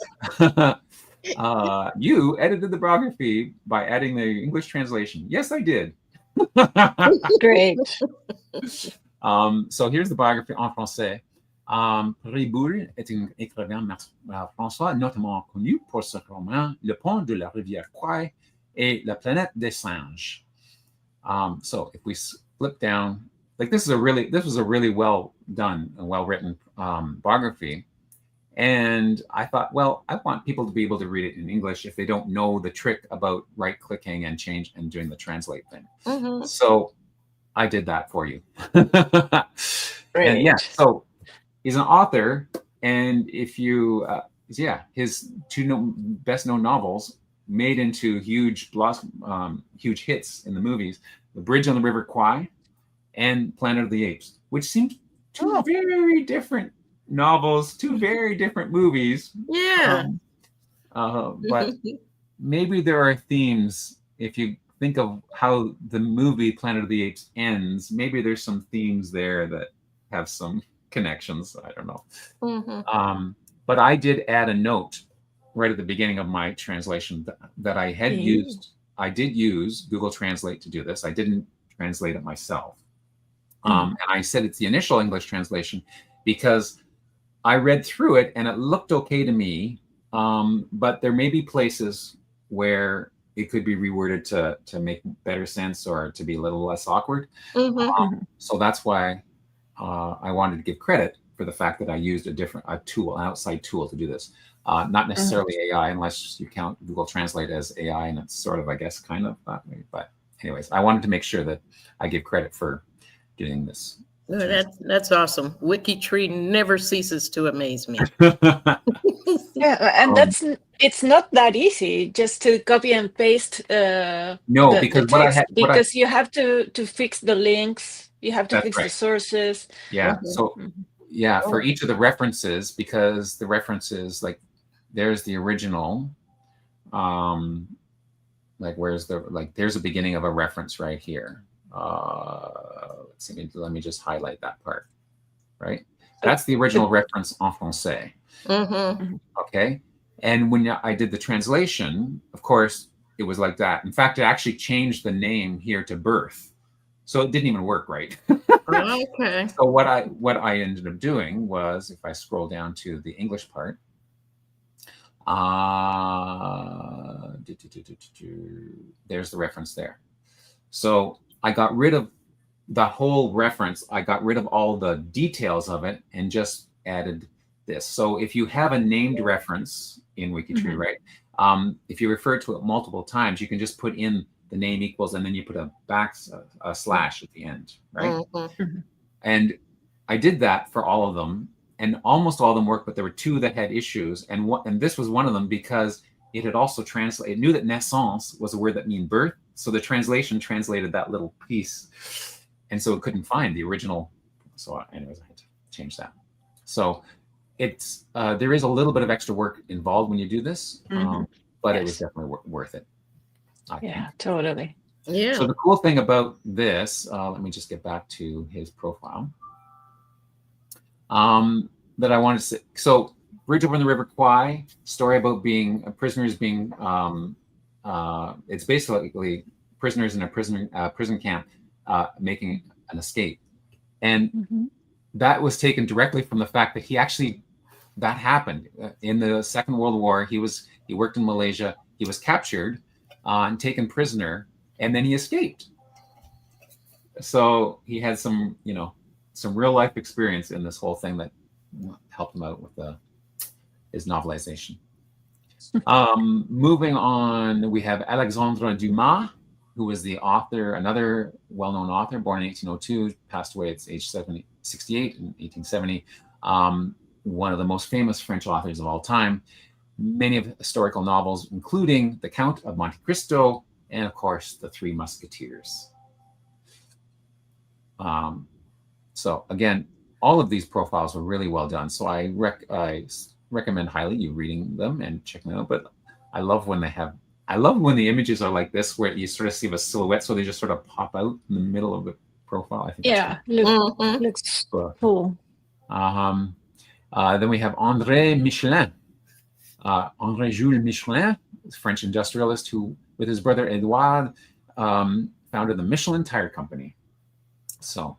You edited the biography by adding the English translation. Yes, I did. Great. So here's the biography en français. Boulle est un écrivain français notamment connu pour ce roman Le pont de la rivière Kwai et La planète des singes. So if we flip down, like this was a really well done and well written biography. And I thought, well, I want people to be able to read it in English if they don't know the trick about right-clicking and doing the translate thing. So I did that for you. And yeah, so he's an author, and if you, his two best-known novels made into huge hits in the movies: The Bridge on the River Kwai and Planet of the Apes, which seemed two very different novels, two very different movies. But maybe there are themes. If you think of how the movie Planet of the Apes ends, maybe there's some themes there that have some connections. I don't know. But I did add a note right at the beginning of my translation that I had used. I did use Google Translate to do this. I didn't translate it myself. And I said it's the initial English translation because I read through it and it looked okay to me, but there may be places where it could be reworded to make better sense or to be a little less awkward. So that's why I wanted to give credit for the fact that I used an outside tool to do this. Not necessarily AI, unless you count Google Translate as AI, and it's sort of, I guess, kind of that way. But anyways, I wanted to make sure that I give credit for doing this. That's awesome. WikiTree never ceases to amaze me. Yeah, and it's not that easy just to copy and paste no, the because text, you have to fix the links, you have to fix the sources. Yeah. So for each of the references, because the references, like there's the original, like there's a beginning of a reference right here. Let's see, let me just highlight that part, right? That's the original reference en français. Okay. And when I did the translation, of course, it was like that. In fact, it actually changed the name here to Birth. So it didn't even work right. Okay. So what I ended up doing was, if I scroll down to the English part, there's the reference there. So I got rid of the whole reference. I got rid of all the details of it and just added this. So if you have a named reference in WikiTree, right? If you refer to it multiple times, you can just put in the name equals, and then you put a slash at the end, right? And I did that for all of them, and almost all of them worked, but there were two that had issues, and this was one of them because it had also translated. It knew that naissance was a word that means birth, so the translation translated that little piece, and so it couldn't find the original So anyways, I had to change that. So it's there is a little bit of extra work involved when you do this, but it was definitely worth it. I think. Totally. Yeah. So the cool thing about this, let me just get back to his profile. That I wanted to say. So Bridge Over the River Kwai, story about being prisoners being. It's basically prisoners in a prison camp making an escape, and that was taken directly from the fact that that happened in the Second World War. He worked in Malaysia. He was captured and taken prisoner, and then he escaped. So he had some real life experience in this whole thing that helped him out with his novelization. Moving on, we have Alexandre Dumas, who was the author, another well-known author, born in 1802, passed away at age 68 in 1870. One of the most famous French authors of all time. Many of historical novels, including The Count of Monte Cristo and, of course, The Three Musketeers. So again, all of these profiles were really well done. So I recommend highly you reading them and checking them out. But I love when the images are like this, where you sort of see a silhouette, so they just sort of pop out in the middle of the profile. I think looks cool. Then we have André Michelin, André Jules Michelin, French industrialist who, with his brother Edouard, founded the Michelin Tire Company. So,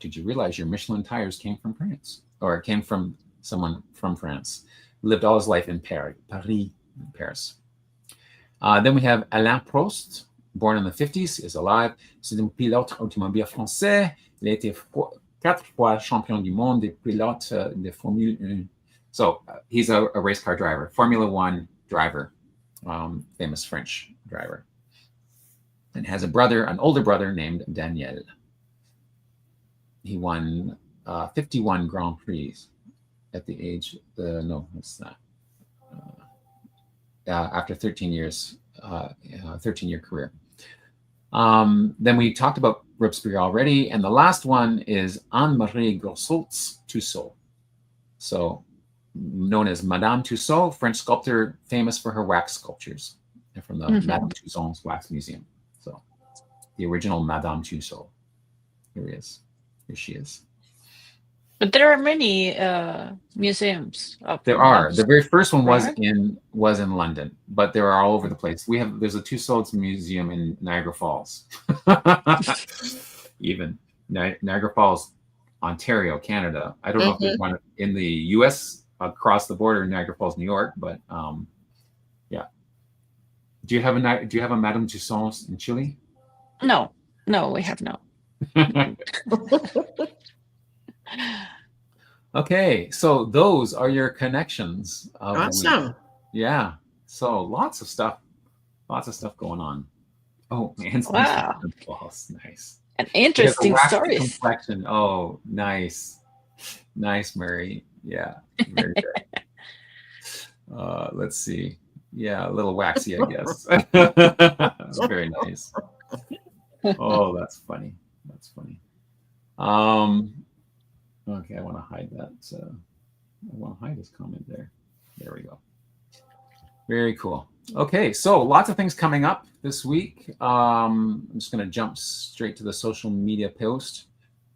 did you realize your Michelin tires came from France, or came from someone from France? Lived all his life in Paris, Then we have Alain Prost, born in the 50s, is alive. C'est un pilote automobile français. Il a été 4 fois champion du monde des pilotes de Formule 1. So he's a race car driver, Formula 1 driver, famous French driver. And has an older brother named Daniel. He won 51 Grand Prix at the age, after 13 years, 13-year career. Then we talked about Robespierre already, and the last one is Anne-Marie Grossolz-Tussaud. So known as Madame Tussaud, French sculptor, famous for her wax sculptures from the Madame Tussauds Wax Museum. So the original Madame Tussaud. Here she is. But there are many museums. There are. The very first one was in London, but there are all over the place. There's a Tussauds Museum in Niagara Falls. Even Niagara Falls, Ontario, Canada. I don't know if there's one in the U.S. across the border in Niagara Falls, New York, but yeah. Do you have a Madame Tussauds in Chile? No, we have no. Okay, so those are your connections. Awesome. Yeah. So lots of stuff going on. Oh man! Wow. Nice. And interesting stories. Complexion. Oh, nice, Murray. Yeah, very good. Let's see. Yeah, a little waxy, I guess. Very nice. Oh, that's funny. Okay, I want to hide that. I want to hide this comment there. There we go. Very cool. Okay, so lots of things coming up this week. I'm just going to jump straight to the social media post.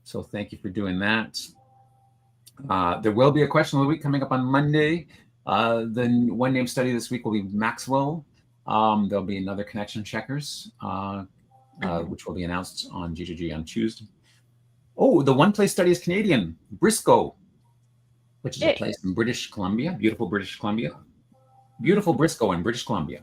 So thank you for doing that. There will be a question of the week coming up on Monday. The one name study this week will be Maxwell. There'll be another connection checkers, which will be announced on G2G on Tuesday. Oh, the one place study is Canadian, Briscoe, which is a place in British Columbia, beautiful British Columbia. Beautiful Briscoe in British Columbia.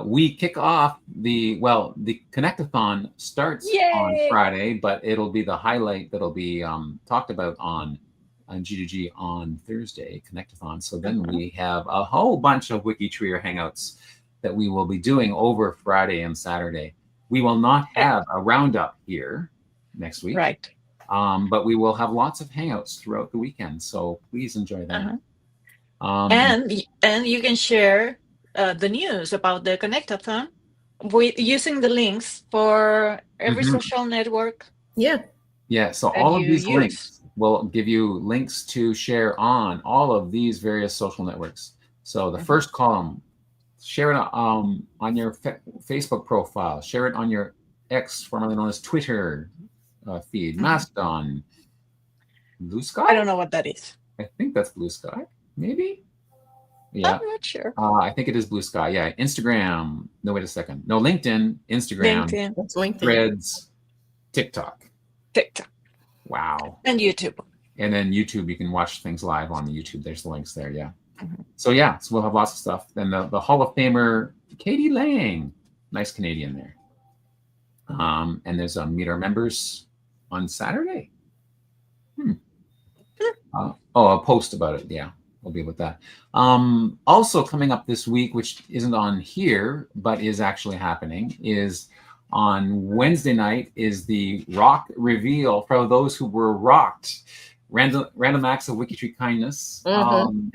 We kick off the Connectathon starts on Friday, but it'll be the highlight that'll be talked about on G2G on Thursday, Connectathon. So then we have a whole bunch of WikiTree or Hangouts that we will be doing over Friday and Saturday. We will not have a roundup here next week. Right. But we will have lots of Hangouts throughout the weekend. So please enjoy that. And you can share the news about the Connectathon using the links for every social network Yeah. Yeah. So all of these links will give you links to share on all of these various social networks. So the first column, share it on your Facebook profile, share it on your X, formerly known as Twitter feed, Mastodon, Blue Sky. I don't know what that is. I think that's Blue Sky, maybe. Yeah, I'm not sure. I think it is Blue Sky. Yeah, Instagram. No, wait a second. No, LinkedIn, Instagram, That's LinkedIn. Threads, TikTok. Wow. And YouTube. And then YouTube, you can watch things live on the YouTube. There's the links there. Yeah. So yeah, so we'll have lots of stuff. Then the Hall of Famer Katie Lang, nice Canadian there. And there's a Meet Our Members on Saturday. A post about it. Yeah, we'll be with that. Also coming up this week, which isn't on here, but is actually happening, is on Wednesday night is the rock reveal for those who were rocked. Random acts of WikiTree kindness. From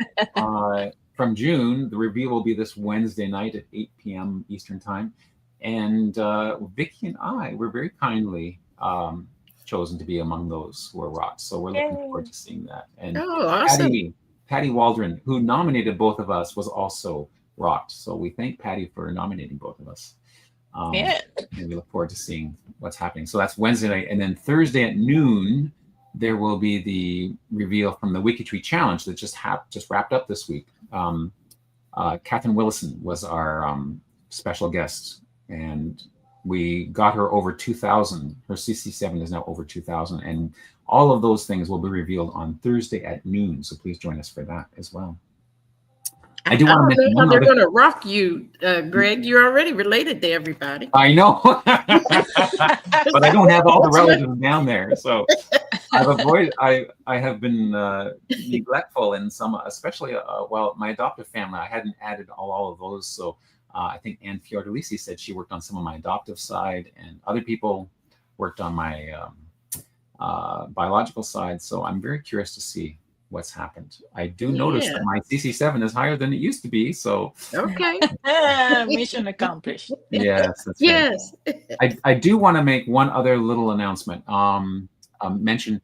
June, the reveal will be this Wednesday night at 8 p.m. Eastern time. And Vicky and I were very kindly chosen to be among those who are rocked. So we're looking forward to seeing that. And awesome. Patty Waldron, who nominated both of us, was also rocked. So we thank Patty for nominating both of us. And we look forward to seeing what's happening. So that's Wednesday night. And then Thursday at noon, there will be the reveal from the WikiTree challenge that just wrapped up this week. Catherine Willison was our special guest, and we got her over 2,000. Her CC7 is now over 2,000, and all of those things will be revealed on Thursday at noon. So please join us for that as well. I do want to mention they're going to rock you, Greg. You're already related to everybody. I know, but I don't have all the relatives down there. So I have been neglectful in some, especially my adoptive family. I hadn't added all of those. So I think Anne Fiordalisi said she worked on some of my adoptive side, and other people worked on my biological side. So I'm very curious to see what's happened. I do notice that my CC7 is higher than it used to be. So okay, mission accomplished. Yes, that's right. I do want to make one other little announcement. Mention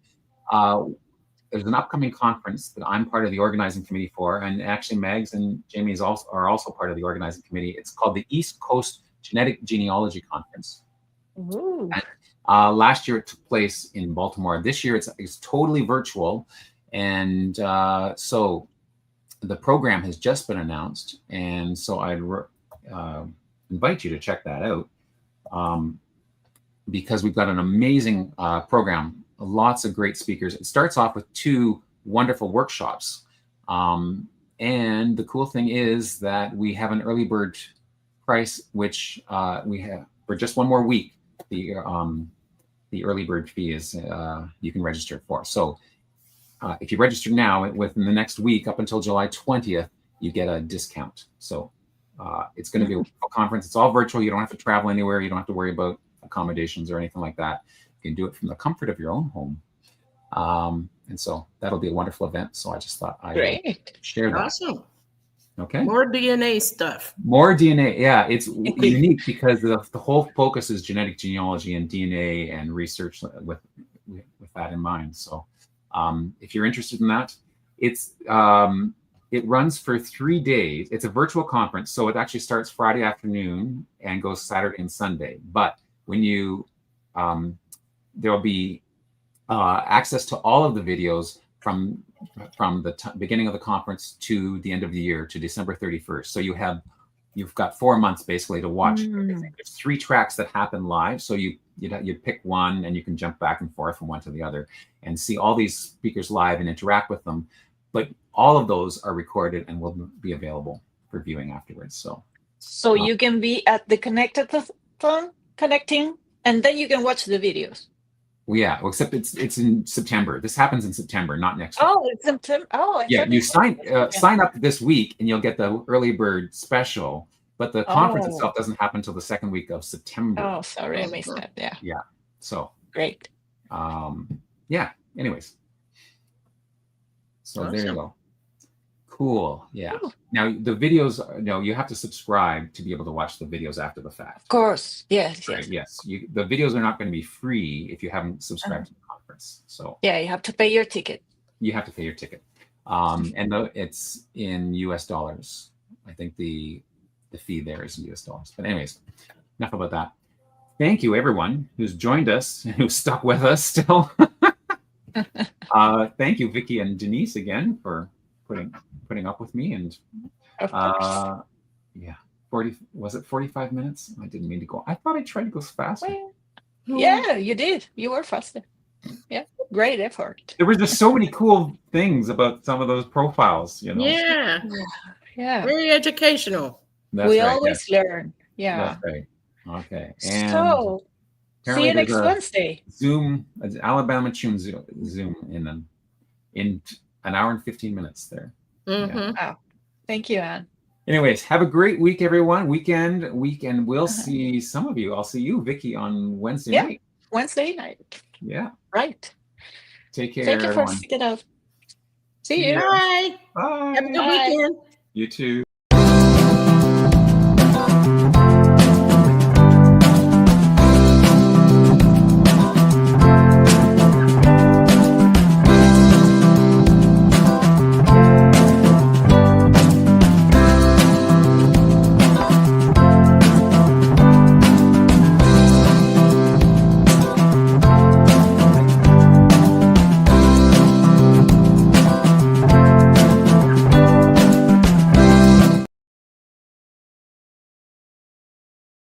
there's an upcoming conference that I'm part of the organizing committee for, and actually Megs and Jamie are also part of the organizing committee. It's called the East Coast Genetic Genealogy Conference. And, last year it took place in Baltimore. This year it's totally virtual. And so the program has just been announced, and so I'd invite you to check that out because we've got an amazing program, lots of great speakers. It starts off with 2 wonderful workshops, and the cool thing is that we have an early bird price, which we have for just one more week. The early bird fee is you can register for. So if you register now, within the next week up until July 20th, you get a discount. So it's going to be a conference. It's all virtual. You don't have to travel anywhere. You don't have to worry about accommodations or anything like that. You can do it from the comfort of your own home. And so that'll be a wonderful event. So I just thought I would share that. Awesome. Okay. More DNA stuff. More DNA. Yeah, it's unique because the whole focus is genetic genealogy and DNA and research with that in mind. So if you're interested in that, it runs for 3 days. It's a virtual conference, so it actually starts Friday afternoon and goes Saturday and Sunday. But when you there'll be access to all of the videos from the beginning of the conference to the end of the year, to December 31st. So you've got 4 months basically to watch everything. There's 3 tracks that happen live, so you pick one and you can jump back and forth from one to the other and see all these speakers live and interact with them. But all of those are recorded and will be available for viewing afterwards. So you can be at the connecting, and then you can watch the videos. Yeah, except it's in September. This happens in September, not next week. Oh, it's September. Oh, yeah. You sign up this week, and you'll get the early bird special. But the conference itself doesn't happen until the second week of September. Oh, sorry, I missed that. Yeah. Yeah. So great. Yeah. Anyways. So awesome. There you go. Cool. Yeah. Ooh. Now the videos, no, you have to subscribe to be able to watch the videos after the fact. Of course. Yes. Right? Yes. Yes. The videos are not going to be free if you haven't subscribed to the conference. So yeah, you have to pay your ticket. You have to pay your ticket. And it's in US dollars. I think the fee there is in US dollars. But anyways, enough about that. Thank you everyone who's joined us and who's stuck with us still. Thank you, Vicky and Denise, again for putting up with me. And Of course. yeah, 45 minutes? I didn't mean to go. I thought I tried to go faster. Well, yeah, you did. You were faster. Yeah, great effort. There were just so many cool things about some of those profiles, you know. Yeah. Yeah. Very educational. We always learn. Yeah. That's right. Okay. And so see you next Wednesday. Zoom, Alabama Tune Zoom in an hour and 15 minutes there. Mm-hmm. Yeah. Oh, thank you, Anne. Anyways, have a great week, everyone. Weekend. We'll see some of you. I'll see you, Vicky, on Wednesday night. Wednesday night. Yeah. Right. Take care. Thank you for sticking out. See you. Bye. Bye. Have a good weekend. You too.